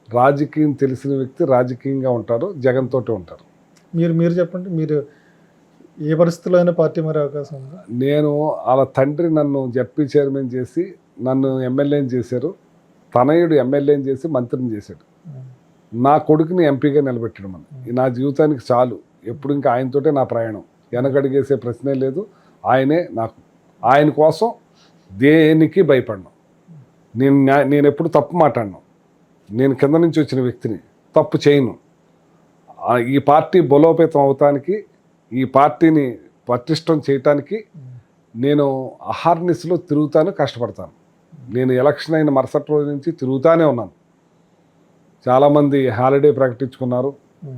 రాజకీయం తెలిసిన వ్యక్తి రాజకీయంగా ఉంటారు, జగన్ తోటే ఉంటారు. మీరు చెప్పండి, మీరు ఏ పరిస్థితిలో అయినా పార్టీ మారే అవకాశం ఉందా? నేను వాళ్ళ తండ్రి నన్ను జడ్పీ చైర్మన్ చేసి నన్ను ఎమ్మెల్యేని చేశారు, తనయుడు ఎమ్మెల్యేని చేసి మంత్రిని చేశాడు, నా కొడుకుని ఎంపీగా నిలబెట్టడం అని నా జీవితానికి చాలు. ఎప్పుడు ఇంకా ఆయనతోటే నా ప్రయాణం, వెనకడిగేసే ప్రశ్నే లేదు. ఆయనే నాకు. ఆయన కోసం దేనికి భయపడను. నేను ఎప్పుడు తప్పు మాట్లాడను. నేను కింద నుంచి వచ్చిన వ్యక్తిని, తప్పు చేయను. ఈ పార్టీ బలోపేతం అవటానికి, ఈ పార్టీని పటిష్టం చేయటానికి నేను అహార్నిస్లో తిరుగుతాను, కష్టపడతాను. నేను ఎలక్షన్ అయిన మరుసటి రోజు నుంచి తిరుగుతూనే ఉన్నాను. చాలామంది హాలిడే ప్రకటించుకున్నారు,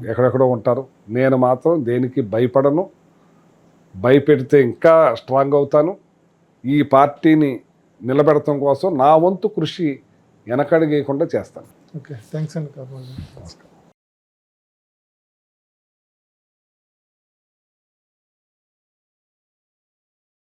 ఎక్కడెక్కడో ఉంటారు. నేను మాత్రం దేనికి భయపడను. భయపెడితే ఇంకా స్ట్రాంగ్ అవుతాను. ఈ పార్టీని నిలబెడటం కోసం నా వంతు కృషి వెనకడుగేయకుండా చేస్తాను. ఓకే, థ్యాంక్స్ అండి.